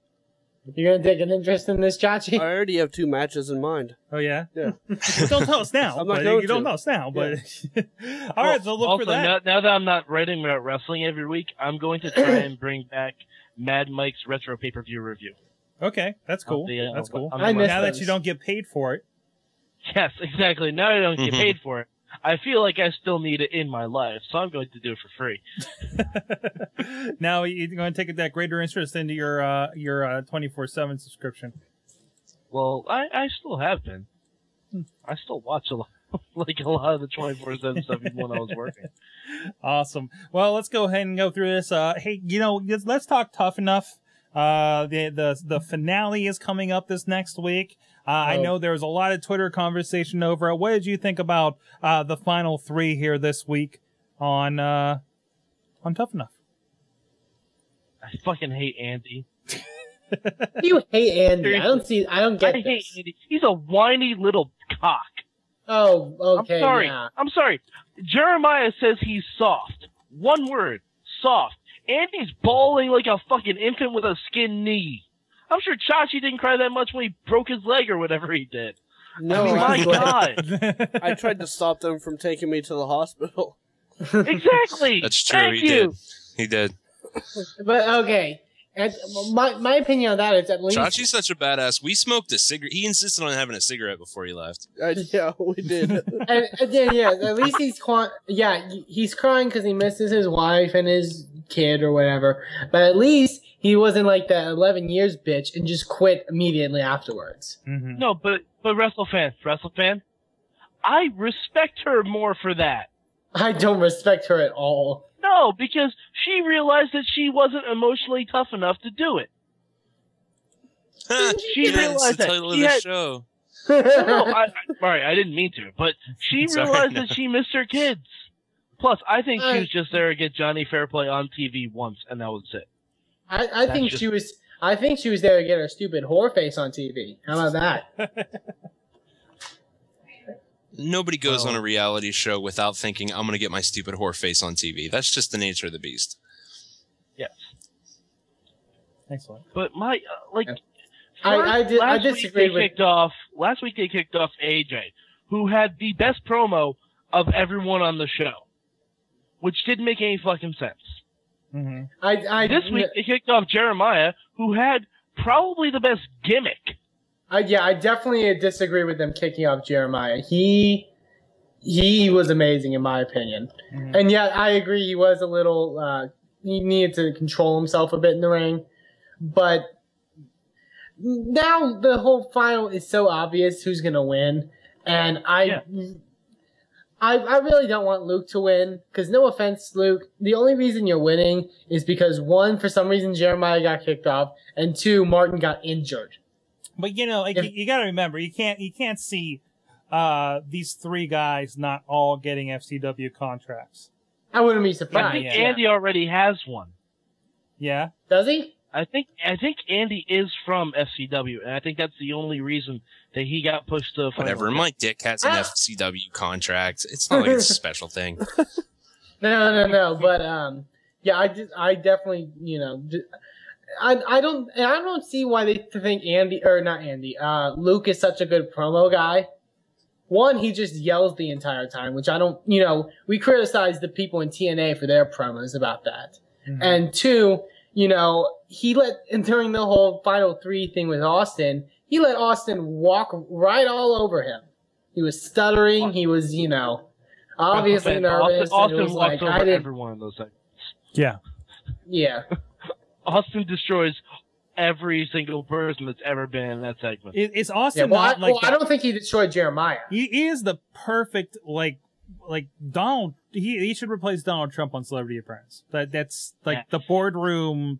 You're gonna take an interest in this, Chachi? I already have 2 matches in mind. Oh yeah? Yeah. Well, don't tell us now. I'm not going you don't tell us now, but Yeah. all right, so look for that. Now that I'm not writing about wrestling every week, I'm going to try and bring back Mad Mike's retro pay-per-view review. Okay, that's cool. That's cool. I miss now those. that you don't get paid for it. Yes, exactly. Now I don't get paid for it. I feel like I still need it in my life, so I'm going to do it for free. Now you're going to take that greater interest into your 24/7 subscription. Well, I still have been. I still watch a lot of the 24/7 stuff even when I was working. Awesome. Well, let's go ahead and go through this. Hey, let's talk Tough Enough. The finale is coming up this next week. I know there was a lot of Twitter conversation over it. What did you think about the final 3 here this week on Tough Enough? I fucking hate Andy. You hate Andy. I don't get I this. hate Andy. He's a whiny little cock. Oh, okay. I'm sorry. Yeah. I'm sorry. Jeremiah says he's soft. One word. Soft. Andy's bawling like a fucking infant with a skinned knee. I'm sure Chachi didn't cry that much when he broke his leg or whatever he did. No, My God. I tried to stop them from taking me to the hospital. Exactly. That's true. Thank He you. did. He did. But okay, and my opinion on that is at least Chachi's such a badass. We smoked a cigarette. He insisted on having a cigarette before he left. Yeah, we did. and yeah, at least he's crying because he misses his wife and his kid or whatever. But at least he wasn't like that 11 years bitch and just quit immediately afterwards. Mm-hmm. No, but WrestleFan, I respect her more for that. I don't respect her at all. No, because she realized that she wasn't emotionally tough enough to do it. She realized the that. title of She the had- show. No, I didn't mean to, but she Sorry, realized no. that she missed her kids. Plus, I think she was just there to get Johnny Fairplay on TV once, and that was it. I think she was there to get her stupid whore face on TV. How about that? Nobody goes on a reality show without thinking, I'm going to get my stupid whore face on TV. That's just the nature of the beast. Yes. Excellent. But my, I disagree with. Last week they kicked off AJ, who had the best promo of everyone on the show, which didn't make any fucking sense. Mm-hmm. This week they kicked off Jeremiah, who had probably the best gimmick. I definitely disagree with them kicking off Jeremiah. He was amazing in my opinion. Mm-hmm. And yeah, I agree he was a little he needed to control himself a bit in the ring. But now the whole final is so obvious who's gonna win. And I really don't want Luke to win, because no offense, Luke, the only reason you're winning is because one, for some reason Jeremiah got kicked off, and two, Martin got injured. But you know, you got to remember, you can't see these three guys not all getting FCW contracts. I wouldn't be surprised. I think Andy already has one. Yeah, does he? I think Andy is from FCW, and I think that's the only reason that he got pushed to Whatever. My dick has an FCW contract. It's not like it's a special thing. No. But I definitely, I don't see why they think Luke is such a good promo guy. One, he just yells the entire time, which I don't, we criticize the people in TNA for their promos about that. Mm-hmm. And two, he during the whole Final 3 thing with Austin, he let Austin walk right all over him. He was stuttering. He was, obviously nervous. Austin walks over every one of those things. Yeah. Yeah. Austin destroys every single person that's ever been in that segment. Is Austin not like? I don't think he destroyed Jeremiah. He is the perfect like Donald. He should replace Donald Trump on Celebrity Apprentice. That's like the boardroom,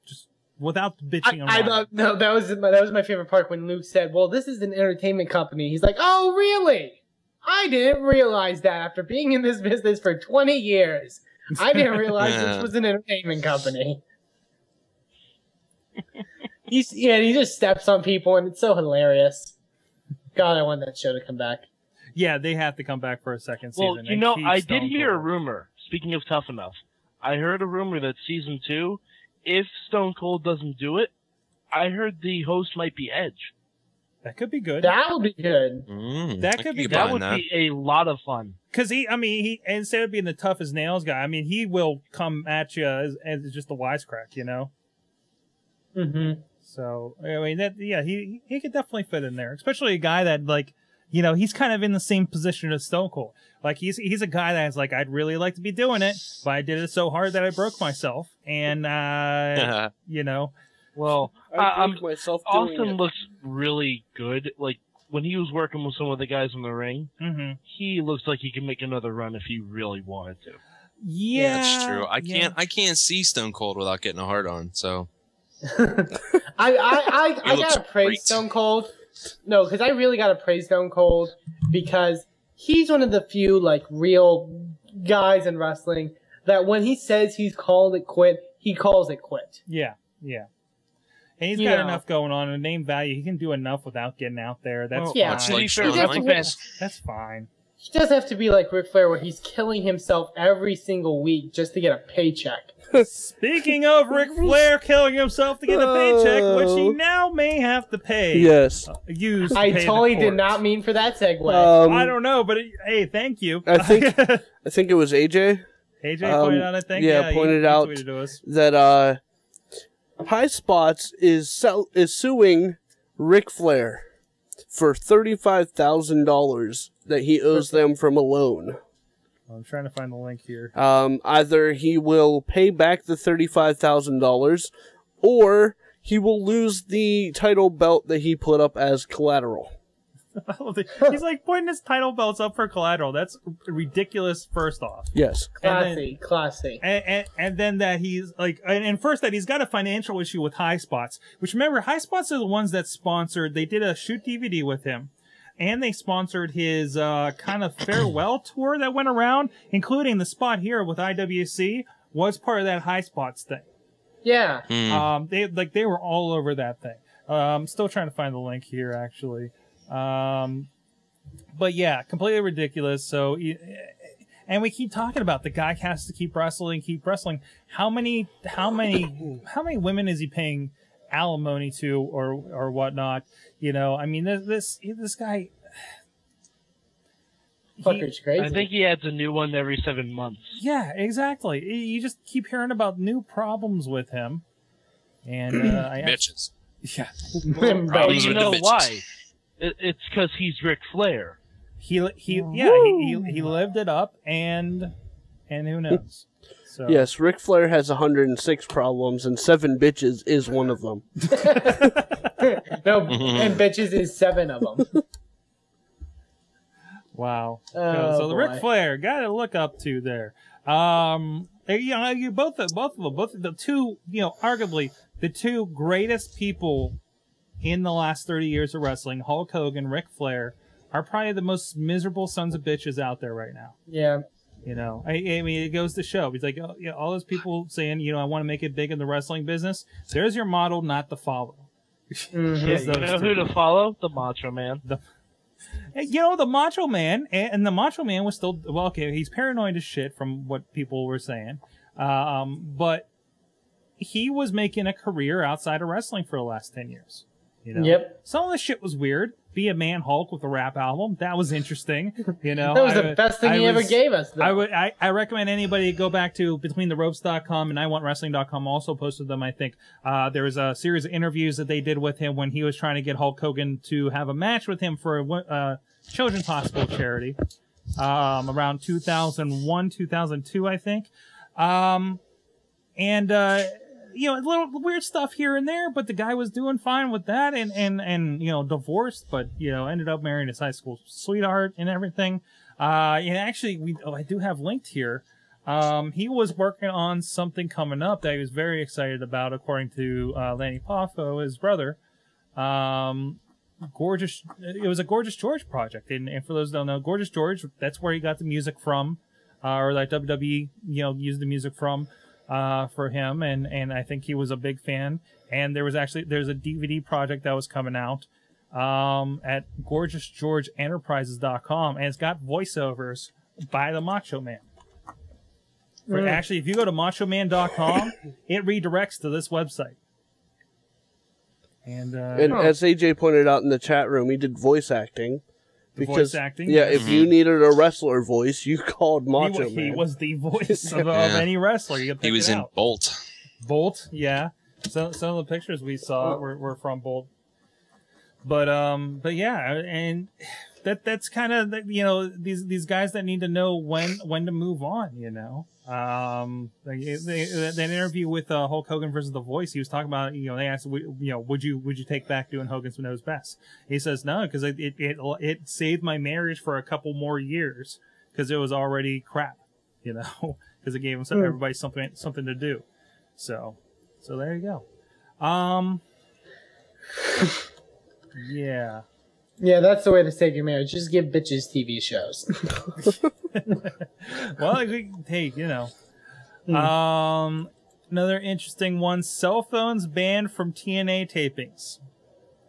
just without bitching. No, that was my favorite part when Luke said, "Well, this is an entertainment company." He's like, "Oh, really? I didn't realize that after being in this business for 20 years. I didn't realize this was an entertainment company." He just steps on people, and it's so hilarious. God, I want that show to come back. Yeah, they have to come back for a second season. Well, I did hear a rumor. Speaking of Tough Enough, I heard a rumor that season 2, if Stone Cold doesn't do it, I heard the host might be Edge. That could be good. That would be good. That could be. That would be a lot of fun. Because he instead of being the tough as nails guy, he will come at you as just a wisecrack, Mm-hmm. So he could definitely fit in there, especially a guy that he's kind of in the same position as Stone Cold. Like he's a guy that's like, I'd really like to be doing it, but I did it so hard that I broke myself, and Well, I broke myself doing Austin it. looks really good. Like when he was working with some of the guys in the ring, he looks like he can make another run if he really wanted to. Yeah, that's true. I can't see Stone Cold without getting a hard on. So I gotta praise great. Stone Cold. No, because I really gotta praise Stone Cold because he's one of the few real guys in wrestling that when he says he's called it quit, he calls it quit. Yeah. And he's got enough going on, a name value. He can do enough without getting out there. That's fine. Much like Shawn Michaels. That's fine. He does have to be like Ric Flair, where he's killing himself every single week just to get a paycheck. Speaking of Ric Flair killing himself to get a paycheck, which he now may have to pay. Yes. I totally did not mean for that segue. I don't know, but hey, thank you. I think it was AJ. AJ pointed out, I think. Yeah, pointed out that High Spots is suing Ric Flair for $35,000 that he owes them from a loan. I'm trying to find the link here. Either he will pay back the $35,000, or he will lose the title belt that he put up as collateral. He's like putting his title belts up for collateral. That's ridiculous, first off. Yes. Classy. And then that he's like, and first that he's got a financial issue with High Spots, which remember, High Spots are the ones that sponsored, they did a shoot DVD with him. And they sponsored his kind of farewell tour that went around, including the spot here with IWC was part of that High Spots thing. Yeah. They were all over that thing. I'm still trying to find the link here, actually. But yeah, completely ridiculous. So, and we keep talking about the guy has to keep wrestling. How many women is he paying alimony to or whatnot? You know, I mean, this guy. Fucker's crazy. I think he adds a new one every 7 months. Yeah, exactly. You just keep hearing about new problems with him, and bitches. Yeah, problems you with know the bitches. why? It's because he's Ric Flair. He lived it up, and who knows. So. Yes, Ric Flair has 106 problems, and 7 bitches is one of them. No, and bitches is 7 of them. Wow. Oh, so the Ric Flair, got to look up to there. You both of the two, arguably the two greatest people in the last 30 years of wrestling, Hulk Hogan, Ric Flair, are probably the most miserable sons of bitches out there right now. Yeah. I mean, it goes to show. He's like, all those people saying, I want to make it big in the wrestling business. There's your model, not to follow. Mm-hmm. Yeah, you know who to follow? The Macho Man. The Macho Man, and the Macho Man was still, well, okay, he's paranoid as shit from what people were saying. But he was making a career outside of wrestling for the last 10 years. Yep. Some of the shit was weird. Be a Man Hulk with a rap album. That was interesting. That was the best thing he ever gave us, though. I recommend anybody go back to BetweenTheRopes.com and IWantWrestling.com also posted them, I think. There was a series of interviews that they did with him when he was trying to get Hulk Hogan to have a match with him for a Children's Hospital charity. Around 2001, 2002, I think. A little weird stuff here and there, but the guy was doing fine with that and divorced, but, ended up marrying his high school sweetheart and everything. And actually, I do have linked here. He was working on something coming up that he was very excited about, according to, Lanny Poffo, his brother. It was a Gorgeous George project. And for those who don't know, Gorgeous George, that's where he got the music from, or like WWE, used the music from. For him, and I think he was a big fan. And there's a DVD project that was coming out at GorgeousGeorgeEnterprises.com, and it's got voiceovers by the Macho Man. Actually, if you go to MachoMan.com, it redirects to this website. And as AJ pointed out in the chat room, he did voice acting. Voice acting? Yeah, if you needed a wrestler voice, you called Macho Man. He was the voice of any wrestler. He was in Bolt. Bolt, yeah. Some of the pictures we saw were from Bolt. But yeah, and that's kind of these guys that need to know when to move on. That interview with Hulk Hogan versus The Voice, he was talking about. They asked, would you take back doing Hogan's Knows Best? He says no, because it saved my marriage for a couple more years because it was already crap. Because it gave everybody something to do. So there you go. Yeah. Yeah, that's the way to save your marriage. Just give bitches TV shows. Well, hey, another interesting one: cell phones banned from TNA tapings.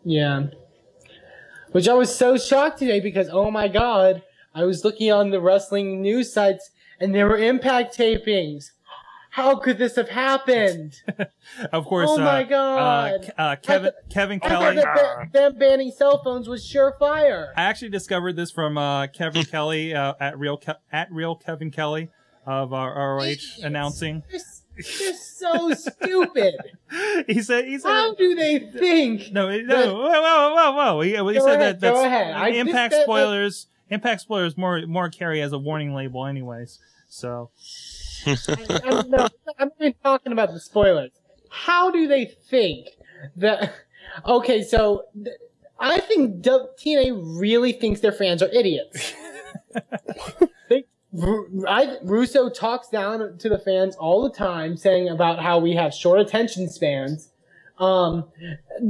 Yeah. Which I was so shocked today because, oh my god, I was looking on the wrestling news sites, and there were Impact tapings. How could this have happened? Of course. Oh my God! Kevin I Kelly. thought that them banning cell phones was surefire. I actually discovered this from Kevin Kelly at real Kevin Kelly of ROH announcing. They're so stupid. He said. How do they think? No. Whoa. He said ahead, that's go ahead. Impact spoilers more carry as a warning label, anyways. So. I'm not even talking about the spoilers. How do they think that? Okay, so I think TNA really thinks their fans are idiots. Russo talks down to the fans all the time, saying about how we have short attention spans. Do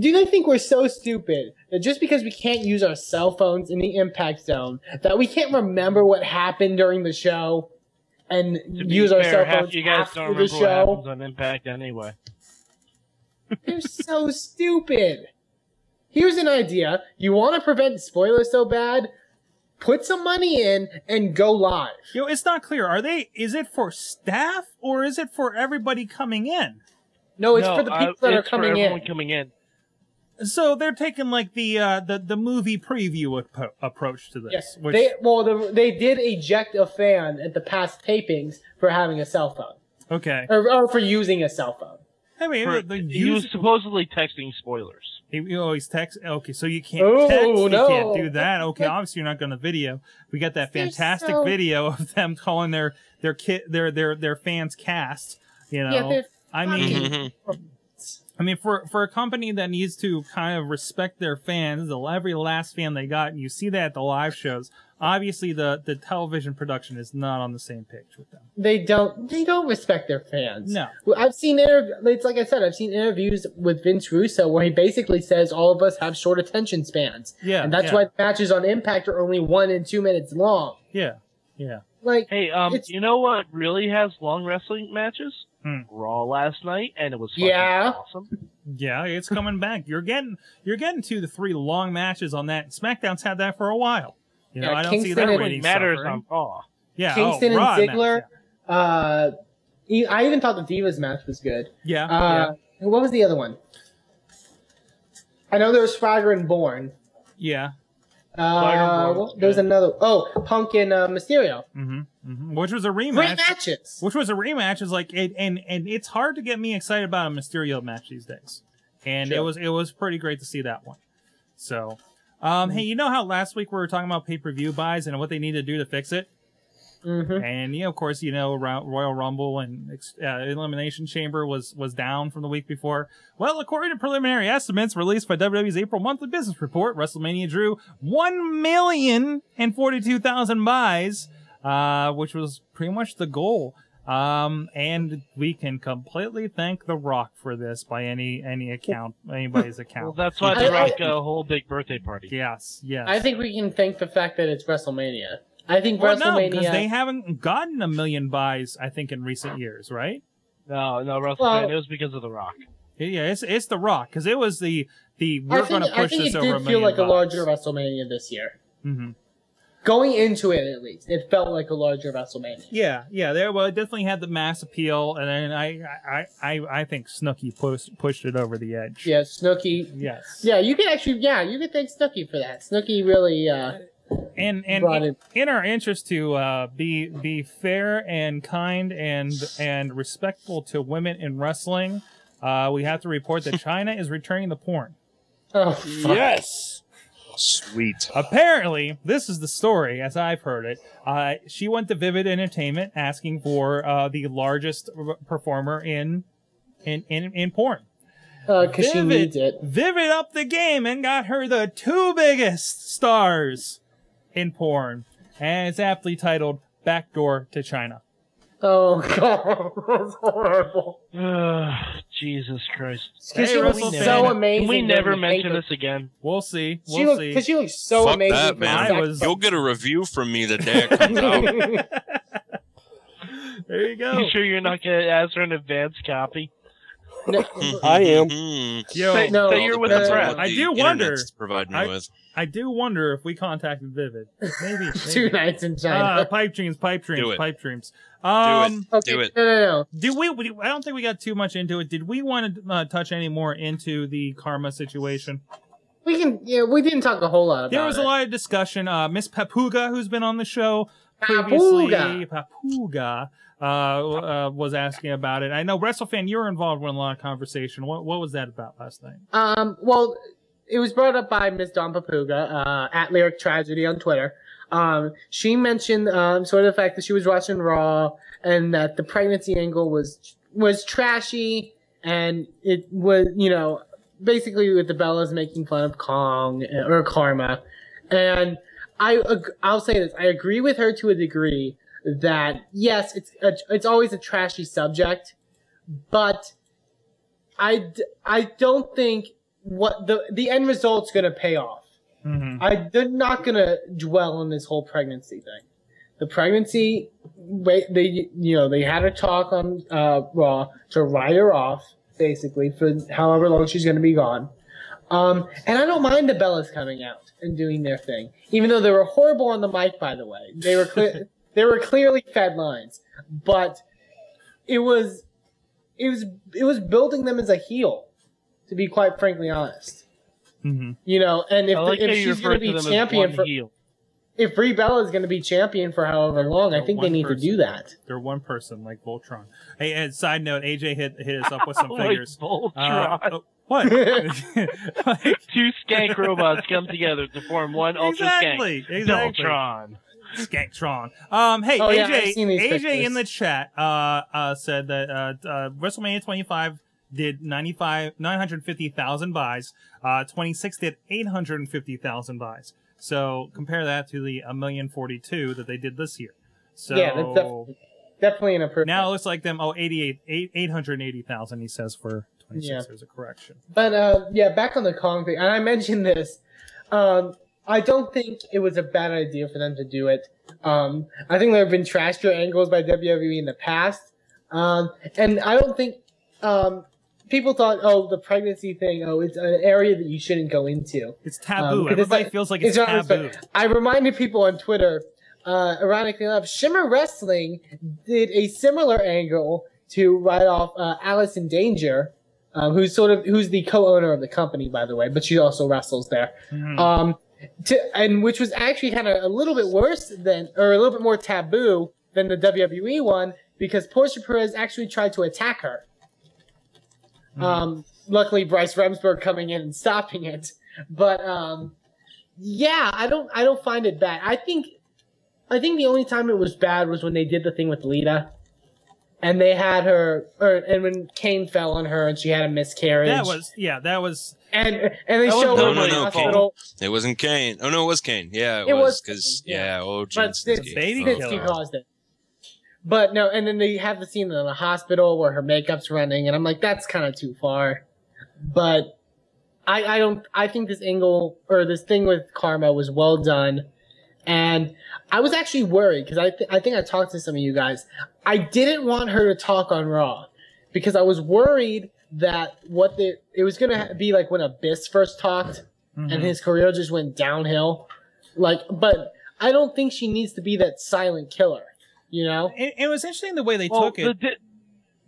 they think we're so stupid that just because we can't use our cell phones in the Impact Zone, that we can't remember what happened during the show? And use our cell phones you guys after don't the remember what show. happens on Impact anyway. They're so stupid. Here's an idea. You want to prevent spoilers so bad? Put some money in and go live. It's not clear. Is it for staff or is it for everybody coming in? No, it's for the people that are coming in. So they're taking like the movie preview approach to this. Yes. Which... They did eject a fan at the past tapings for having a cell phone. Okay. Or for using a cell phone. I mean, he was supposedly texting spoilers. He always texts. Okay, so you can't text. You can't do that. Okay, obviously you're not going to video. We got that fantastic video of them calling their fans cast. Yeah, I mean, for a company that needs to kind of respect their fans, every last fan they got, and you see that at the live shows, obviously the television production is not on the same page with them. They don't respect their fans. No. I've seen it's like I said, I've seen interviews with Vince Russo where he basically says all of us have short attention spans. Yeah. And that's why matches on Impact are only 1 and 2 minutes long. Yeah. Like, hey, you know what really has long wrestling matches? Raw last night, and it was fucking awesome. Yeah, it's coming back. You're getting 2 to 3 long matches on that. SmackDown's had that for a while. I don't see that rating matters suffering. on Raw. Yeah, Kingston and Ziggler. I even thought the Divas match was good. Yeah. What was the other one? I know there was Swagger and Bourne. Yeah. There's another. Punk and Mysterio. Which was a rematch. Great matches. Which was a rematch. Is like and it's hard to get me excited about a Mysterio match these days. And it was pretty great to see that one. So, hey, you know how last week we were talking about pay-per-view buys and what they need to do to fix it? And of course, Royal Rumble and Elimination Chamber was down from the week before. Well, according to preliminary estimates released by WWE's April monthly business report, WrestleMania drew 1,042,000 buys, which was pretty much the goal. And we can completely thank The Rock for this by anybody's account. Well, that's why The Rock got a whole big birthday party. Yes. I think we can thank the fact that it's WrestleMania. I think WrestleMania. No, because they haven't gotten 1 million buys, I think, in recent years, right? No, WrestleMania. It was because of The Rock. Yeah, it's The Rock, because it was we're going to push this over 1 million. I think it did feel like a larger WrestleMania this year. Going into it, at least, it felt like a larger WrestleMania. Yeah. It definitely had the mass appeal, and then I think Snooki pushed it over the edge. Yeah, Snooki. Yes. Yeah, you could thank Snooki for that. Snooki really. And in our interest to be fair and kind and respectful to women in wrestling, we have to report that China is returning the porn. Oh, fuck. Yes. Sweet. Apparently, this is the story as I've heard it. She went to Vivid Entertainment asking for the largest performer in porn. Because she needs it. Vivid upped the game and got her the 2 biggest stars in porn, and it's aptly titled "Backdoor to China." Oh God, that's horrible. Jesus Christ! Because she looks so amazing. Can we never mention this again? We'll see. Because she looks so Fuck amazing. That, man. You'll get a review from me the day it comes out. There you go. You sure you're not gonna ask for an advance copy? No, I am. Yo, Say you're with the press. I do wonder. Provide me with. I do wonder if we contacted Vivid. Maybe. 2 nights in China. Pipe dreams. Do it. Pipe dreams. Okay, Do it. No. Do we? I don't think we got too much into it. Did we want to touch any more into the karma situation? We can. Yeah, we didn't talk a whole lot about it. There was a lot of discussion. Miss Papuga, who's been on the show previously, Papuga was asking about it. I know WrestleFan, you were involved in a lot of conversation. What was that about last night? Well, it was brought up by Miss Dawn Papuga at Lyric Tragedy on Twitter. She mentioned sort of the fact that she was watching Raw and that the pregnancy angle was trashy, and it was, basically with the Bellas making fun of Kong or Karma. And I'll say this, I agree with her to a degree that yes, it's always a trashy subject, but I don't think what the end result's gonna pay off. Mm-hmm. They're not gonna dwell on this whole pregnancy thing. The pregnancy, they had a talk on Raw to write her off, basically, for however long she's gonna be gone. And I don't mind the Bellas coming out and doing their thing, even though they were horrible on the mic. By the way, they were clearly fed lines, but it was building them as a heel, to be quite frankly honest. Mm-hmm. And if she's going to be champion if Brie Bella is going to be champion for however long, I think they need to do that. They're one person, like Voltron. Hey, and side note, AJ hit us up with some like figures. Voltron. What? 2 skank robots come together to form one ultra skank. Exactly. Voltron. Skanktron. Hey, AJ in the chat said that WrestleMania 25 did 950,000 buys. 26 did 850,000 buys. So compare that to the 1,042,000 that they did this year. So yeah, that's definitely an improvement. Now it looks like them 880,000 he says for 26. Yeah. There's a correction. But back on the Kong thing, and I mentioned this. I don't think it was a bad idea for them to do it. I think there have been trashier angles by WWE in the past. And I don't think people thought, the pregnancy thing, it's an area that you shouldn't go into. It's taboo. Everybody feels like it's taboo. I reminded people on Twitter, ironically enough, Shimmer Wrestling did a similar angle to write off Alice in Danger, who's the co-owner of the company, by the way, but she also wrestles there. Mm-hmm. And which was actually kind of a little bit worse or a little bit more taboo than the WWE one, because Portia Perez actually tried to attack her. Luckily Bryce Remsburg coming in and stopping it. But I don't find it bad. I think the only time it was bad was when they did the thing with Lita. And they had her, and when Kane fell on her and she had a miscarriage. That was. And they showed her in the hospital. It wasn't Kane. Oh no, it was Kane. Yeah, it was because Snitsky caused it. But no, and then they have the scene in the hospital where her makeup's running, and I'm like, that's kind of too far. But I think this angle or this thing with Karma was well done. And I was actually worried because I think I talked to some of you guys. I didn't want her to talk on Raw because I was worried that it was going to be like when Abyss first talked and his career just went downhill. But I don't think she needs to be that silent killer, It was interesting the way they took it.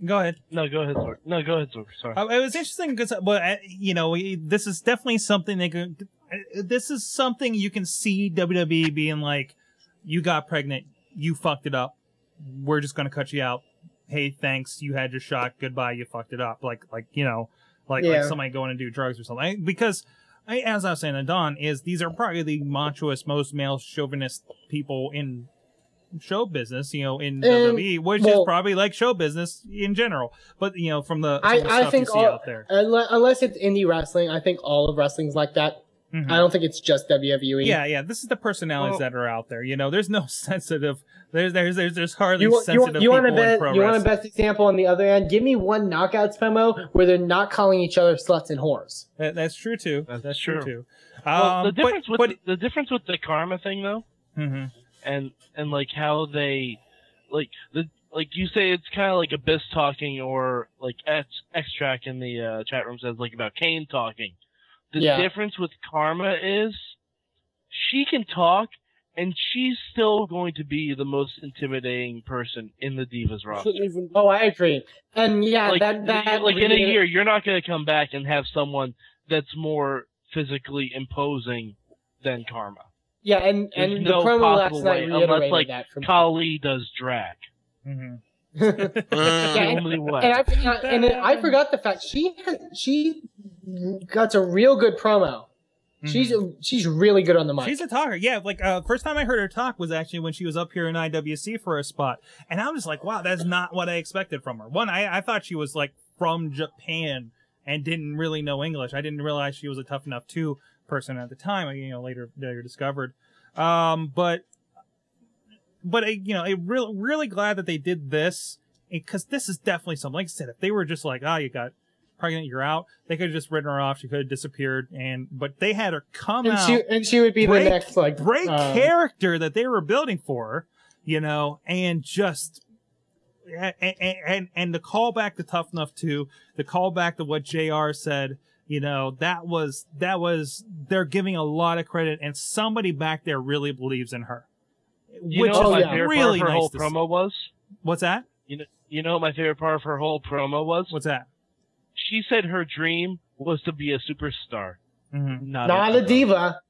Go ahead. No, go ahead, Sorg. Sorry. It was interesting because, this is definitely something this is something you can see WWE being like, you got pregnant, you fucked it up, we're just going to cut you out. Hey, thanks, you had your shot, goodbye, you fucked it up. Like somebody going to do drugs or something. Because, as I was saying to Don, these are probably the machoest, most male chauvinist people in show business, in WWE, which is probably like show business in general. But, from the stuff you see out there. Unless it's indie wrestling, I think all of wrestling's like that. Mm-hmm. I don't think it's just WWE. Yeah. This is the personalities that are out there. There's no sensitive. There's hardly sensitive people in pro wrestling. You want a best example on the other end? Give me one Knockouts promo where they're not calling each other sluts and whores. That's true too. That's true too. The difference with the Karma thing though, and like how they, like like you say, it's kind of like Abyss talking, or like X-Track in the chat room says like about Kane talking. The difference with Karma is she can talk, and she's still going to be the most intimidating person in the Divas roster. Oh, I agree. And yeah, like, that like in a year, you're not going to come back and have someone that's more physically imposing than Karma. Yeah, and There's the no promo last possible night way, reiterated unless like that from Kali does drag. Mm-hmm. The only way. And I forgot the fact she got a real good promo. She's really good on the mic. She's a talker. Yeah, like first time I heard her talk was actually when she was up here in IWC for a spot, and I'm just like, wow, that's not what I expected from her. One, I thought she was like from Japan and didn't really know English. I didn't realize she was a Tough Enough 2 person at the time. You know, later discovered. But really glad that they did this, because this is definitely something. Like I said, if they were just like, you got pregnant, you're out, they could have just written her off. She could have disappeared, but they had her come out, and she would be the next great character that they were building for her, you know, and just and the callback to Tough Enough 2, the callback to what JR said, you know, that was they're giving a lot of credit, and somebody back there really believes in her. Which is my favorite part of her whole promo was? What's that? You know what my favorite part of her whole promo was? What's that? She said her dream was to be a superstar. Mm-hmm. Not a diva.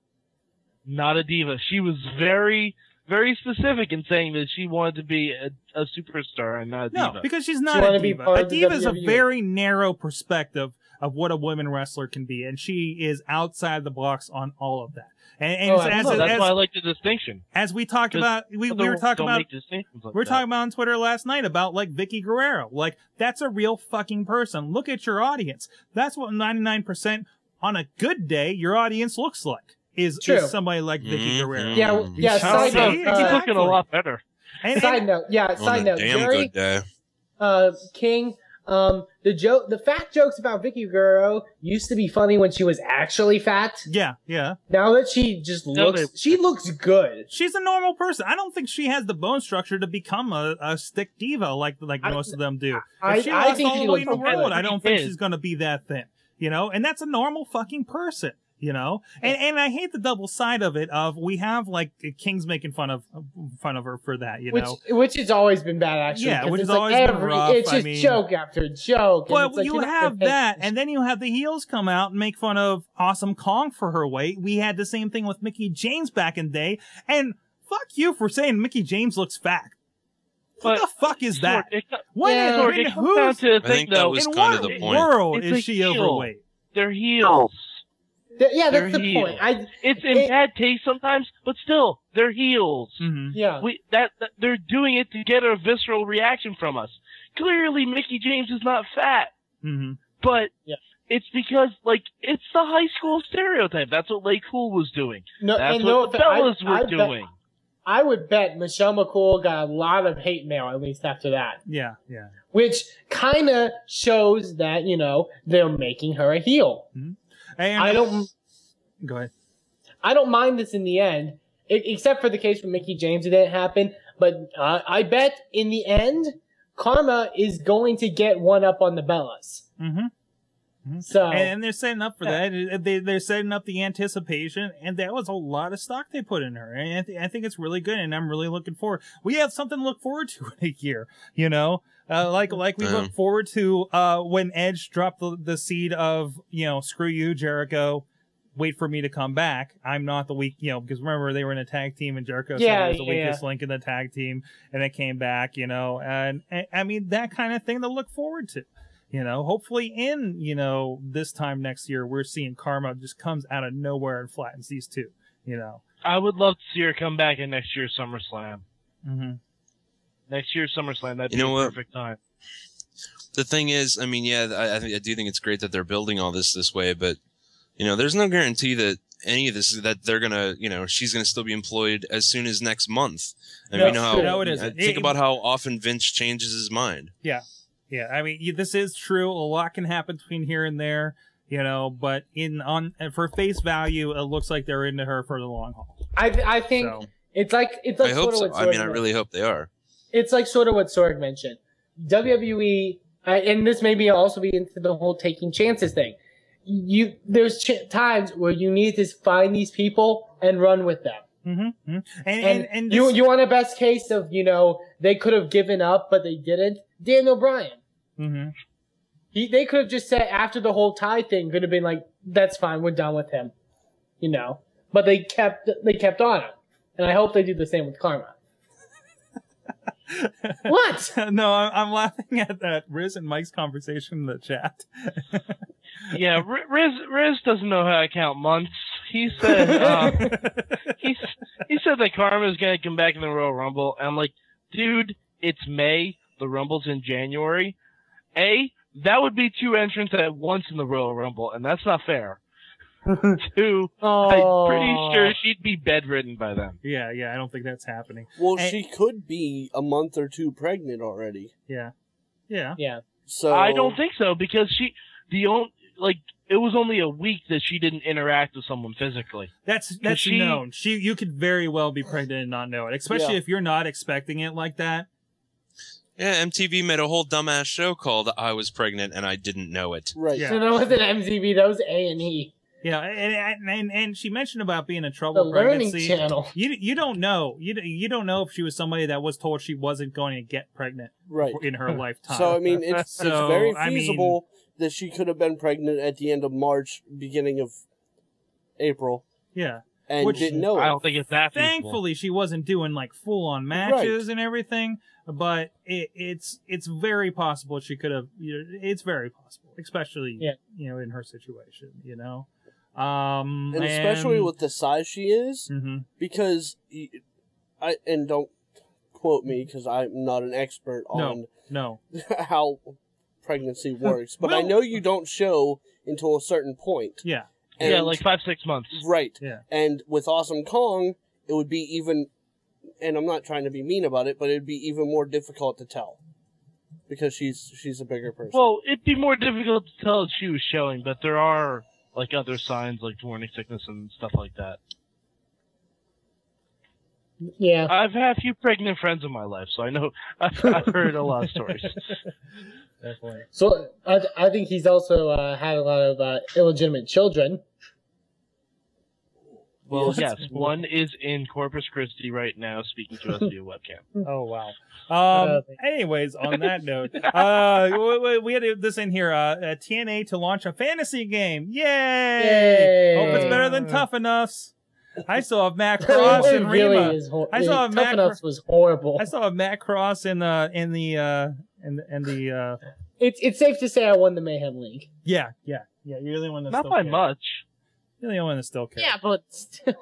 Not a diva. She was very, very specific in saying that she wanted to be a superstar and not a diva. No, because she's not a diva. A diva is a very narrow perspective of what a women wrestler can be, and she is outside the box on all of that. And that's why I like the distinction. As we talked about, we were talking about on Twitter last night about like Vicky Guerrero. Like, that's a real fucking person. Look at your audience. That's what 99% on a good day your audience looks like. Is somebody like Vicky Guerrero. Yeah. Side note, he's looking a lot better. Side note, Jerry, good day. King. The fat jokes about Vicky Guerrero used to be funny when she was actually fat. Yeah. Now that she just she looks good. She's a normal person. I don't think she has the bone structure to become a stick diva like most of them do. If she lost all the weight in the world, I don't think she's going to be that thin. You know, and that's a normal fucking person. You know, and I hate the double side of it. We have like King's making fun of her for that. You know, which has always been bad, actually. Yeah, which has like always been rough. It's just joke after joke. Well, like, you have that, and then you have the heels come out and make fun of Awesome Kong for her weight. We had the same thing with Mickie James back in the day, and fuck you for saying Mickie James looks fat. What the fuck is that? I think that was kind of the point. In what world is she overweight? They're heels. Yeah, that's the point. It's in bad taste sometimes, but still, they're heels. Mm-hmm. Yeah, they're doing it to get a visceral reaction from us. Clearly, Mickie James is not fat, but it's because it's the high school stereotype. That's what Lay Cool was doing. That's what the Bellas were doing. I would bet Michelle McCool got a lot of hate mail, at least after that. Yeah. Which kind of shows that, they're making her a heel. Mm-hmm. Go ahead. I don't mind this in the end, except for the case with Mickie James, it didn't happen. But I bet in the end, Karma is going to get one up on the Bellas. Mm-hmm. So, and they're setting up for that. They're setting up the anticipation, and that was a lot of stock they put in her. And I think it's really good, and I'm really looking forward. We have something to look forward to in a year, like we look forward to when Edge dropped the seed of screw you, Jericho. Wait for me to come back. I'm not the weak, because remember they were in a tag team and Jericho said it was the weakest link in the tag team, and it came back, and I mean that kind of thing to look forward to. Hopefully in, this time next year, we're seeing Karma just comes out of nowhere and flattens these two, I would love to see her come back in next year's SummerSlam. Mm-hmm. Next year's SummerSlam, that'd be a perfect time. The thing is, I mean, I do think it's great that they're building all this way, but, there's no guarantee that any of this, that they're gonna, she's gonna still be employed as soon as next month. And we know how, think about how often Vince changes his mind. Yeah. Yeah, I mean, this is true. A lot can happen between here and there, but for face value, it looks like they're into her for the long haul. I think it's like I hope so. I mean, I really hope they are. it's like sort of what Sorg mentioned. WWE, and this may also be into the whole taking chances thing. There's times where you need to find these people and run with them. Mm-hmm. And you want a best case of, they could have given up, but they didn't. Daniel Bryan. Mm-hmm. They could have just said after the whole tie thing, could have been like, that's fine, we're done with him. But they kept on him. And I hope they do the same with Karma. What? No, I'm laughing at that Riz and Mike's conversation in the chat. Yeah, Riz doesn't know how to count months. He said he said that Karma is gonna come back in the Royal Rumble. And I'm like, dude, it's May. The Rumble's in January. That would be 2 entrants at once in the Royal Rumble, and that's not fair. 2, I'm pretty sure she'd be bedridden by then. Yeah, I don't think that's happening. Well, she could be a month or 2 pregnant already. Yeah. So I don't think so, because it was only a week that she didn't interact with someone physically. That's known. You could very well be pregnant and not know it, especially if you're not expecting it like that. Yeah, MTV made a whole dumbass show called "I Was Pregnant and I Didn't Know It." Right. Yeah. So that wasn't MTV. That was A&E. Yeah, and she mentioned about being in trouble The pregnancy. Learning Channel. You don't know. You don't know if she was somebody that was told she wasn't going to get pregnant in her lifetime. So I mean, it's very feasible that she could have been pregnant at the end of March, beginning of April. Yeah. And didn't know it. I don't think it's that feasible. Thankfully, she wasn't doing like full-on matches and everything. But it's very possible she could have. It's very possible, especially in her situation. And especially with the size she is, because and don't quote me because I'm not an expert on how pregnancy works, but I know you don't show until a certain point. Yeah. And, like 5-6 months. Right. Yeah. And with Awesome Kong, it would be even, and I'm not trying to be mean about it, but it'd be even more difficult to tell. Because she's a bigger person. Well, it'd be more difficult to tell if she was showing, but there are like other signs like morning sickness and stuff like that. Yeah. I've had a few pregnant friends in my life, so I know I've heard a lot of stories. Definitely. So I think he's also had a lot of illegitimate children. Well, yes, one is in Corpus Christi right now, speaking to us via webcam. Oh wow. Anyways, on that note, we had this in here. TNA to launch a fantasy game. Yay! Hope it's better than Tough Enough's. I saw Matt Cross and Rima. I saw Tough Enough's was horrible. I saw Matt Cross in the. It's safe to say I won the Mayhem League. Yeah. You're the only one that's not still by cares. much. You're the only one that still cares. Yeah, but still,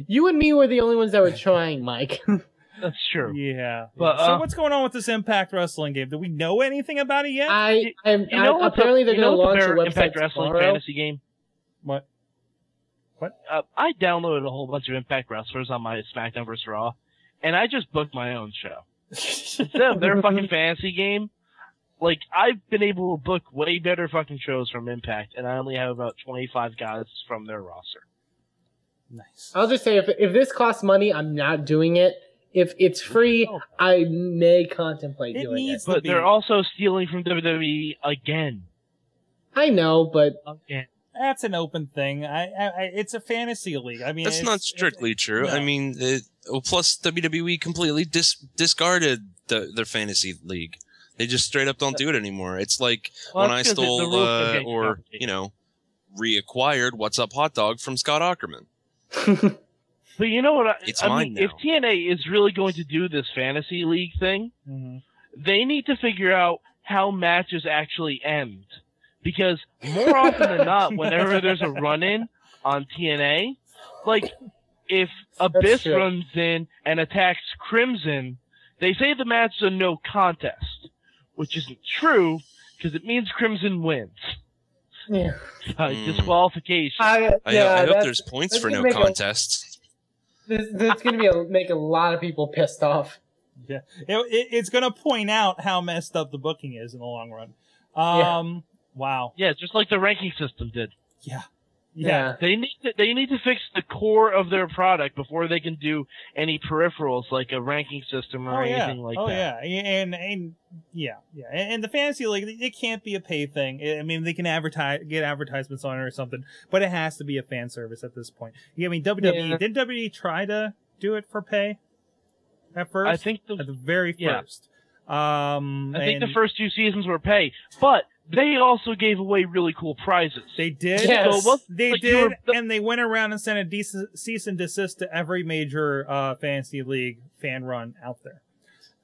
you and me were the only ones that were trying, Mike. That's true. Yeah. But, so what's going on with this Impact Wrestling game? Do we know anything about it yet? Apparently they're going to launch a website Impact Wrestling tomorrow. fantasy game. What? I downloaded a whole bunch of Impact wrestlers on my SmackDown vs. Raw, and I just booked my own show. Instead of their fucking fantasy game, like, I've been able to book way better fucking shows from Impact, and I only have about 25 guys from their roster. Nice. I'll just say, if this costs money, I'm not doing it. If it's free, I may contemplate doing it. But they're also stealing from WWE again. I know, but... Again. That's an open thing. It's a fantasy league. I mean, that's not strictly true. No. I mean, plus WWE completely discarded their fantasy league. They just straight up don't do it anymore. It's like when I stole or reacquired What's Up Hot Dog from Scott Ackerman. But you know what? It's I mine mean, if TNA is really going to do this fantasy league thing, they need to figure out how matches actually end. Because more often than not, whenever there's a run-in on TNA, like, if Abyss runs in and attacks Crimson, they say the match is a no contest, which isn't true, because it means Crimson wins. Yeah. Disqualification. I hope there's points for no contests. That's going to make a lot of people pissed off. Yeah, it's going to point out how messed up the booking is in the long run. Wow. Yeah, just like the ranking system did. Yeah. Yeah. They need to fix the core of their product before they can do any peripherals like a ranking system or anything like that. Yeah, and the fantasy league, it can't be a pay thing. I mean, they can get advertisements on it or something, but it has to be a fan service at this point. Yeah, I mean, WWE didn't WWE try to do it for pay at first? I think at the very first. I think the first 2 seasons were pay, but they also gave away really cool prizes. They did. Yes. So they did, and they went around and sent a cease and desist to every major fantasy league fan run out there.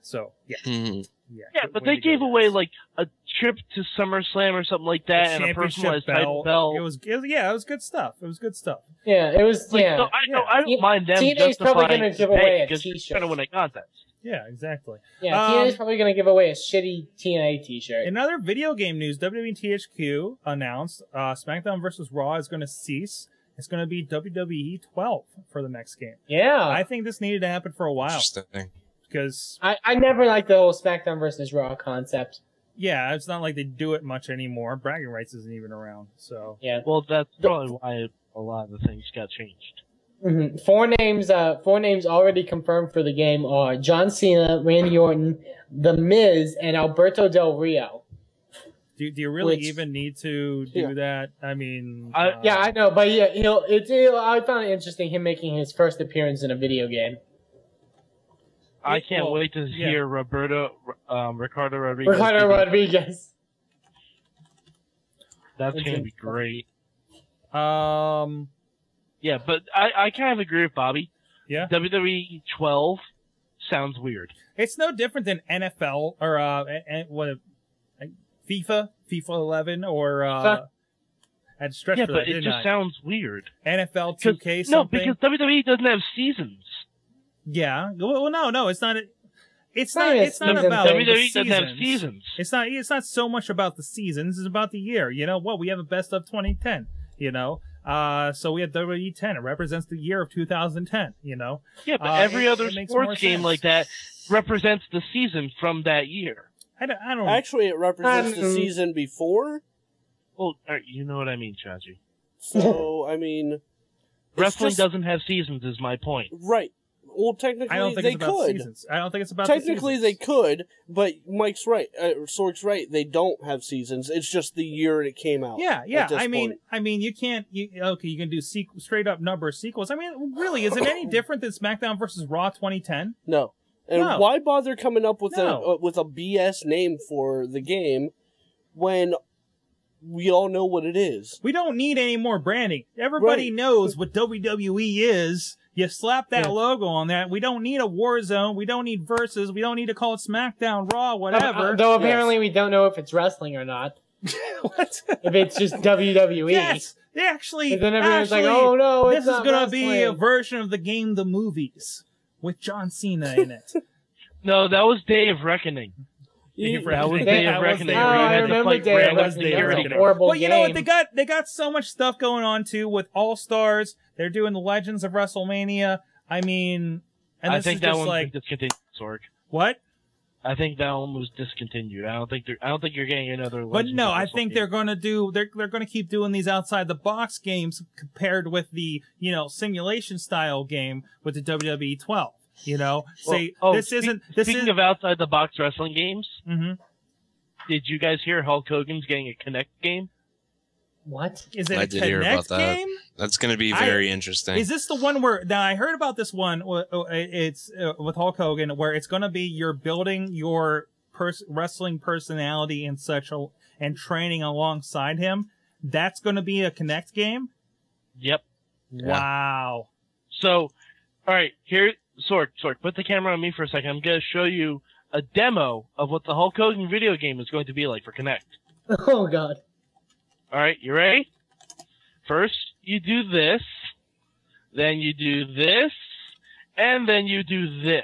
So yeah, yeah, but they gave away like a trip to SummerSlam or something like that, and a personalized title belt. It was good stuff. It was good stuff. Yeah, it was. Like, yeah, so I don't mind them TNA's probably justifying going to give away a because T-shirt. they're trying to win a contest. Yeah, exactly. Yeah, TNA's probably going to give away a shitty TNA T-shirt. In other video game news, WWE THQ announced SmackDown vs. Raw is going to cease. It's going to be WWE 12 for the next game. Yeah. I think this needed to happen for a while. Interesting. Because I never liked the whole SmackDown vs. Raw concept. Yeah, it's not like they do it much anymore. Bragging rights isn't even around. So yeah. Well, that's probably why a lot of the things got changed. Mm-hmm. Four names already confirmed for the game are John Cena, Randy Orton, The Miz, and Alberto Del Rio. Do you really even need to do that? I mean, yeah, I know, but yeah, I found it interesting him making his first appearance in a video game. I can't wait to hear Ricardo Rodriguez. Ricardo Rodriguez. That's going to be great. Yeah, but I kind of agree with Bobby. Yeah. WWE 12 sounds weird. It's no different than NFL or FIFA 11 or I had to stretch for that, but it just sounds weird. NFL 2K something. No, because WWE doesn't have seasons. Yeah. Well, no, it's not. It's not about WWE doesn't have seasons. It's not so much about the seasons. It's about the year. You know what? We have a best of 2010. You know. So we have WWE 10. It represents the year of 2010. You know. Yeah, but every other sports game like that represents the season from that year. I don't. Actually, it represents the season before. Well, you know what I mean, Chachi. So I mean, wrestling doesn't have seasons. Is my point. Right. Well, technically, I don't think they it's about could. Seasons. I don't think it's about technically the they could, but Mike's right. Sorg's right. They don't have seasons. It's just the year it came out. Yeah. I mean, you can't. You can do straight up number of sequels. I mean, really, is it any different than SmackDown versus Raw 2010? No. And why bother coming up with a BS name for the game when we all know what it is? We don't need any more branding. Everybody knows what WWE is. You slap that logo on that. We don't need a Warzone. We don't need Versus. We don't need to call it SmackDown, Raw, whatever. Though apparently we don't know if it's wrestling or not. What? If it's just WWE. Yes. Actually, then everyone's like, oh no, it's this is going to be a version of the game The Movies with John Cena in it. No, that was Day of Reckoning. That was Day of Reckoning. I remember Day of Reckoning. That was a horrible game. Well, you know what? They got so much stuff going on too with All Stars. They're doing the Legends of WrestleMania. I mean, and I think that one was discontinued. Sorg. What? I think that one was discontinued. I don't think you're getting another. But no, I think they're going to they're going to keep doing these outside the box games compared with the simulation style game with the WWE 12. Speaking of outside the box wrestling games, did you guys hear Hulk Hogan's getting a Kinect game? What? Is it I a did hear about Kinect that. game? That's going to be very interesting. Is this the one where now I heard about this one? It's with Hulk Hogan, where it's going to be you're building your wrestling personality and such, and training alongside him. That's going to be a Kinect game. Yep. Wow. So, all right, here. Sorg, put the camera on me for a second. I'm going to show you a demo of what the Hulk Hogan video game is going to be like for Kinect. Oh, God. All right, you ready? First, you do this, then you do this, and then you do this.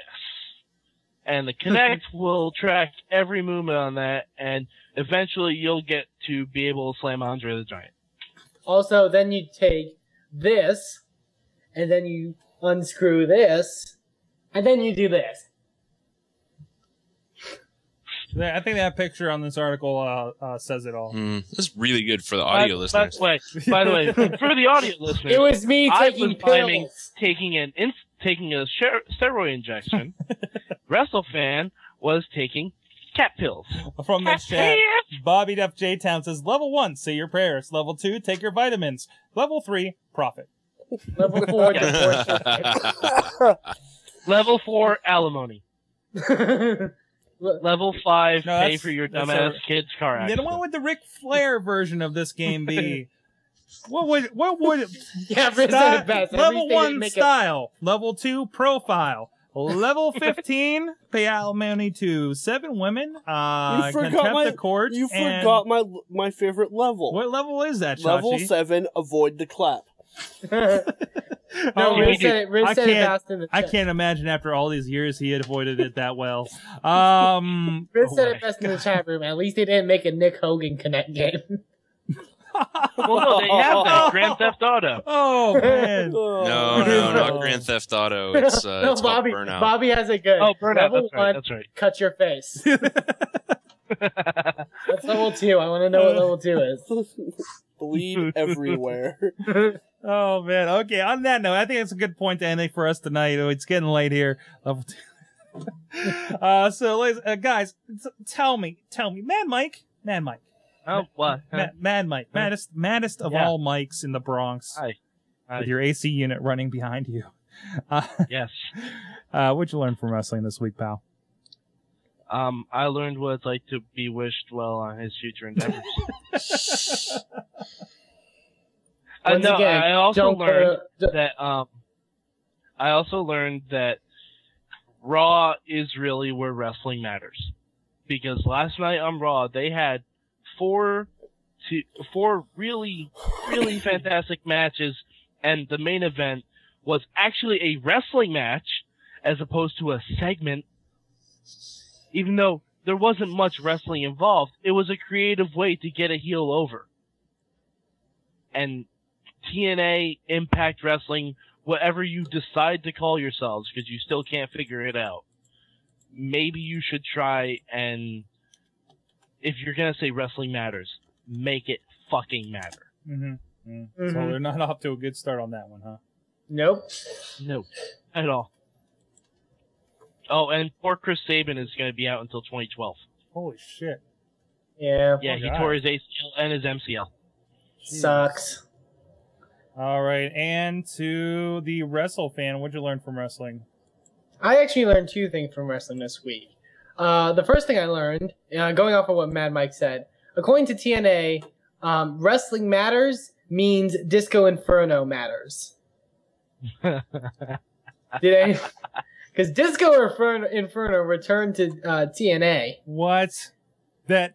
And the Kinect will track every movement on that, and eventually you'll get to be able to slam Andre the Giant. Also, then you take this, and then you unscrew this, and then you do this. I think that picture on this article says it all. That's really good for the audio listeners. By the way, for the audio listeners, It was me I taking was timing pills. taking a steroid injection. WrestleFan was taking cat pills. From the chat, Bobby Duff J Town says, level 1, say your prayers. Level 2, take your vitamins. Level 3, profit. Level 4, Level 4, alimony. Level 5, pay for your dumbass kid's car accident. Then what would the Ric Flair version of this game be? What would Yeah, Riz said it best. level 1 style, level 2 profile, level 15 pay alimony to 7 women. You Contempt forgot the court. You and- forgot my favorite level. What level is that, Chachi? Level 7, avoid the clap. No, Riz said it best in the chat. I can't imagine after all these years he had avoided it that well. Riz said it best in the chat room. At least they didn't make a Nick Hogan Connect game. Well, no, they have that. Grand Theft Auto. Oh, man. No, not Grand Theft Auto. It's, No, it's Bobby, called Burnout. Bobby has it good. Oh, Burnout. Level That's 1, right. cut your face. That's level 2. I want to know what level 2 is. Bleed everywhere. Oh, man. Okay, on that note, I think it's a good point to end it for us tonight. Oh, it's getting late here. Level 2. So, ladies, guys, tell me, Mad Mike. Oh, what? Mad Mike, maddest of all mics in the Bronx. Hi. With your AC unit running behind you. Yes. What'd you learn from wrestling this week, pal? I learned what it's like to be wished well on his future endeavors. Once No, again, I also don't learned go- that Raw is really where wrestling matters. Because last night on Raw, they had four really, really fantastic matches, and the main event was actually a wrestling match as opposed to a segment. Even though there wasn't much wrestling involved, it was a creative way to get a heel over. And TNA, Impact Wrestling, whatever you decide to call yourselves, because you still can't figure it out, maybe you should try and, if you're going to say wrestling matters, make it fucking matter. So they're not off to a good start on that one, huh? Nope. No, at all. Oh, and poor Chris Sabin is going to be out until 2012. Holy shit. Yeah. Yeah, he tore his ACL and his MCL. Sucks. All right, and to the WrestleFan, what'd you learn from wrestling? I actually learned 2 things from wrestling this week. The first thing I learned, going off of what Mad Mike said, according to TNA, wrestling matters means Disco Inferno matters. Because Disco Inferno returned to TNA. What?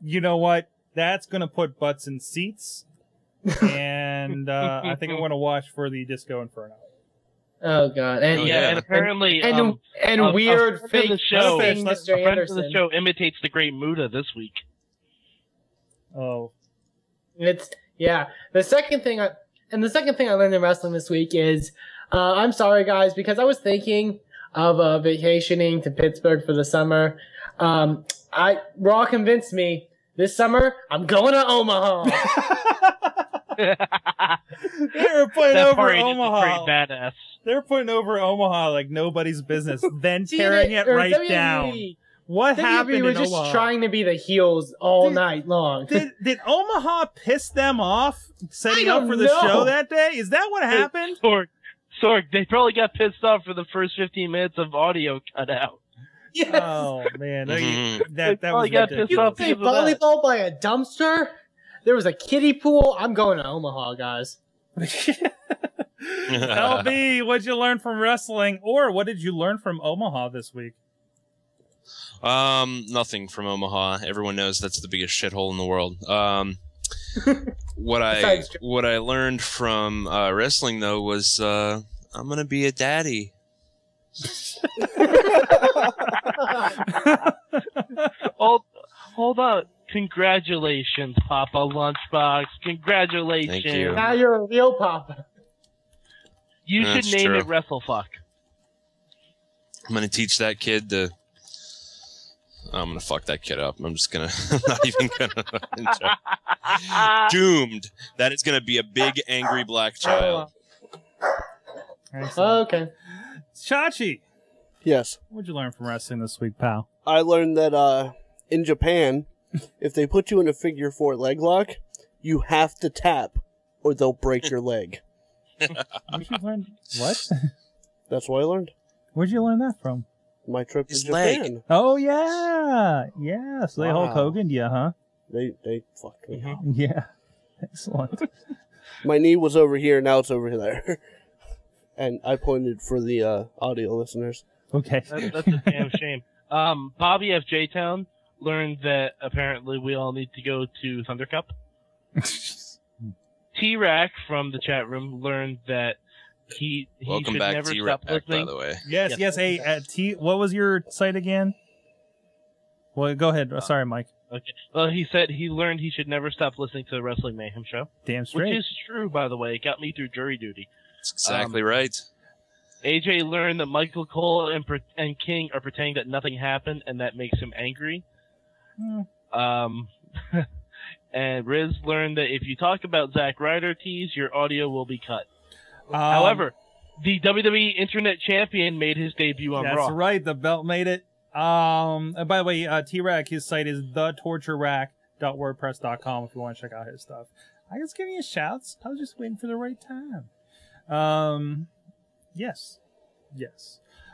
You know what? That's going to put butts in seats. And I think I'm going to watch for the Disco Inferno. Oh, God. And, and apparently... And weird fake Mr. Anderson. Friend of the show imitates the Great Muta this week. Oh. The second thing I learned in wrestling this week is, I'm sorry guys, because I was thinking of vacationing to Pittsburgh for the summer. Raw convinced me this summer I'm going to Omaha. They were putting That over party just Omaha. pretty badass. They're putting over Omaha like nobody's business, then tearing it right WWE down. What happened WWE in was just Omaha? trying to be the heels all night long. Did Omaha piss them off setting I up don't for the know. show that day? Is that what happened? Sorg, they probably got pissed off for the first 15 minutes of audio cut out. Yes. Oh man, Mhm. that They was probably got ridiculous. pissed off Play because of that. volleyball by a dumpster? There was a kiddie pool. I'm going to Omaha, guys. LB, what'd you learn from wrestling, or what did you learn from Omaha this week? Nothing from Omaha. Everyone knows that's the biggest shithole in the world. What I learned from wrestling though was I'm gonna be a daddy. Hold on. Congratulations, Papa Lunchbox. Congratulations. Thank you. Now you're a real papa. You That's should name true. it WrestleFuck. I'm gonna teach that kid to I'm gonna fuck that kid up. I'm just gonna I'm not even gonna doomed. That is gonna be a big angry black child. Okay. Chachi, Yes. what'd you learn from wrestling this week, pal? I learned that in Japan, if they put you in a figure 4 leg lock, you have to tap or they'll break your leg. What'd you learn? What? That's what I learned. Where'd you learn that from? My trip to His Japan. leg. Oh yeah, yeah. So they Hulk Wow. Hogan, yeah, huh? They fucked me up. Yeah, excellent. My knee was over here, now it's over there. And I pointed for the audio listeners. Okay. That's a damn shame. Bobby F. J-Town learned that apparently we all need to go to Thunder Cup. T-Rack from the chat room learned that he Welcome should back, never T-Rack, stop by listening. the way. Yes, yes. Hey, what was your site again? Well, go ahead. Sorry, Mike. Okay. Well, he said he learned he should never stop listening to the Wrestling Mayhem show. Damn straight. Which is true, by the way. It got me through jury duty. That's exactly right. AJ learned that Michael Cole and King are pretending that nothing happened, and that makes him angry. And Riz learned that if you talk about Zack Ryder tease, your audio will be cut. However, the WWE Internet Champion made his debut on Raw. That's right. The belt made it. And by the way, T-Rack, his site is thetorturerack.wordpress.com if you want to check out his stuff. I was giving you shouts. I was just waiting for the right time. Yes.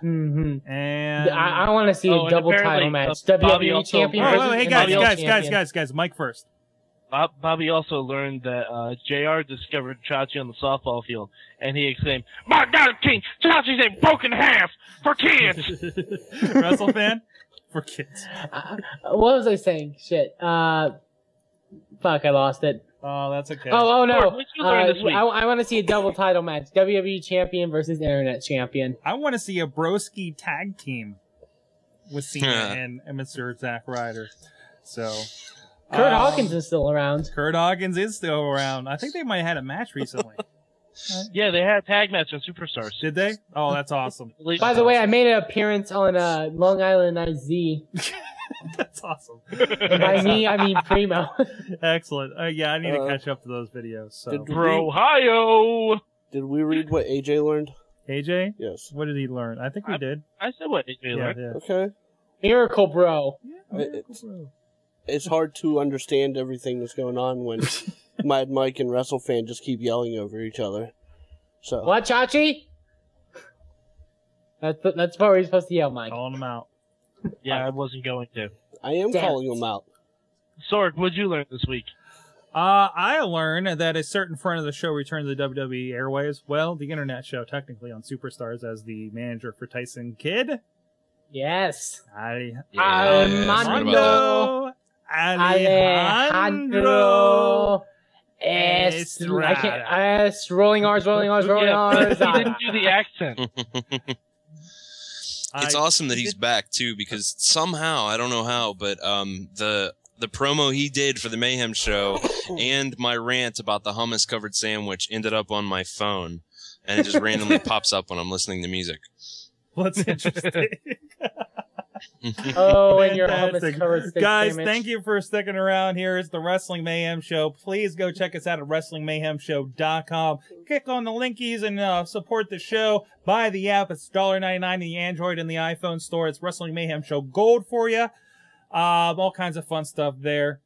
Mm-hmm. And I want to see a double title match. WWE champion oh, versus hey guys, Mike first. Bobby also learned that JR discovered Chachi on the softball field, and he exclaimed, "My God, King, Chachi's a broken half for kids!" WrestleFan for kids. What was I saying? Shit. Fuck, I lost it. Oh, that's okay. Oh no. What'd you learn this week? I want to see a double title match. WWE champion versus Internet champion. I want to see a broski tag team with Cena and Mr. Zack Ryder. So Kurt Hawkins is still around. Kurt Hawkins is still around. I think they might have had a match recently. Yeah, they had a tag match on Superstars. Did they? Oh, that's awesome. By the way, I made an appearance on Long Island IZ. That's awesome. And by me, I mean Primo. Excellent. Yeah, I need to catch up to those videos. So. Ohio! Did we read what AJ learned? AJ? Yes. What did he learn? I think we did. I said what AJ learned. Yeah. Okay. Miracle Bro. Yeah, It's hard to understand everything that's going on when Mad Mike and WrestleFan just keep yelling over each other. So What, Chachi? That's where you're supposed to yell, Mike. Calling them out. Yeah, I wasn't going to. I am Damn calling it. them out. Sorg, what'd you learn this week? I learned that a certain friend of the show returned to the WWE airwaves. Well, the internet show, technically on Superstars, as the manager for Tyson Kidd. Yes. Alejandro rolling R's. He didn't do the accent. It's awesome that he's back too, because somehow, I don't know how, but the promo he did for the Mayhem show and my rant about the hummus covered sandwich ended up on my phone, and it just randomly pops up when I'm listening to music. Well, that's interesting. Oh, and your Fantastic. hummus covered steak Guys, sandwich. thank you for sticking around. Here is the Wrestling Mayhem Show. Please go check us out at WrestlingMayhemShow.com. Click on the linkies and support the show. Buy the app. It's $1.99 in the Android and the iPhone store. It's Wrestling Mayhem Show Gold for you. All kinds of fun stuff there.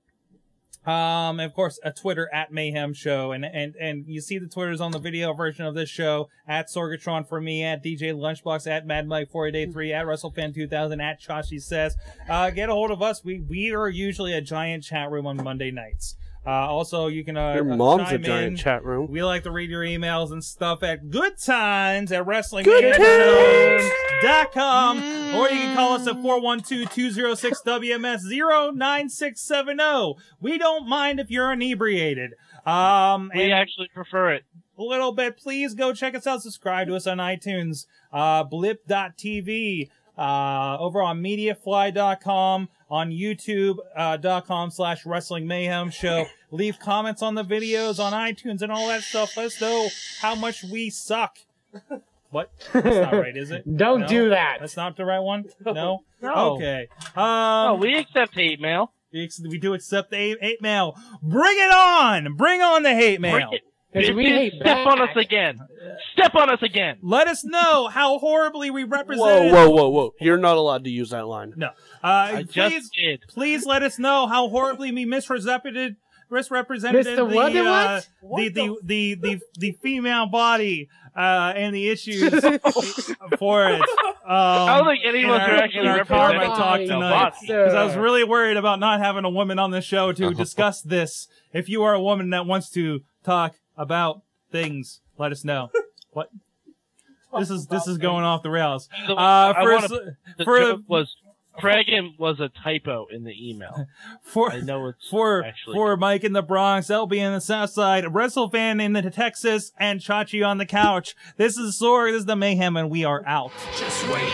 And of course, a Twitter at Mayhem Show. And you see the Twitters on the video version of this show at Sorgatron for me, at DJ Lunchbox, at Mad Mike 483, at WrestleFan 2000, at Chachi Says. Get a hold of us. We are usually a giant chat room on Monday nights. Also, you can Your mom's a chime giant in. chat room. We like to read your emails and stuff at goodtimes at WrestlingMayhemShow.com, or you can call us at 412-206-WMS-09670. We don't mind if you're inebriated. We actually prefer it. A little bit. Please go check us out. Subscribe to us on iTunes, blip.tv, over on mediafly.com, on youtube.com/Wrestling Mayhem Show. Leave comments on the videos on iTunes and all that stuff. Let us know how much we suck. What? That's not right, is it? Don't No? do that. That's not the right one? No? No. Okay. Oh, we accept hate mail. We do accept the hate mail. Bring it on! Bring on the hate mail! Because we hate Step back. on us again. Step on us again. Let us know how horribly we represented. Whoa. You're not allowed to use that line. No. I Please, just did. please let us know how horribly we misrepresented Mr. the female body and the issues for it. I don't think any of us are actually in our karma representing talk the tonight, body. because I was really worried about not having a woman on the show to discuss this. If you are a woman that wants to talk about things, let us know. What? This is going off the rails. The joke was pregnant was a typo in the email. I know it's actually for Mike in the Bronx, LB in the South Side, WrestleFan in the Texas, and Chachi on the couch. This is Sorg, this is the Mayhem, and we are out. Just wait,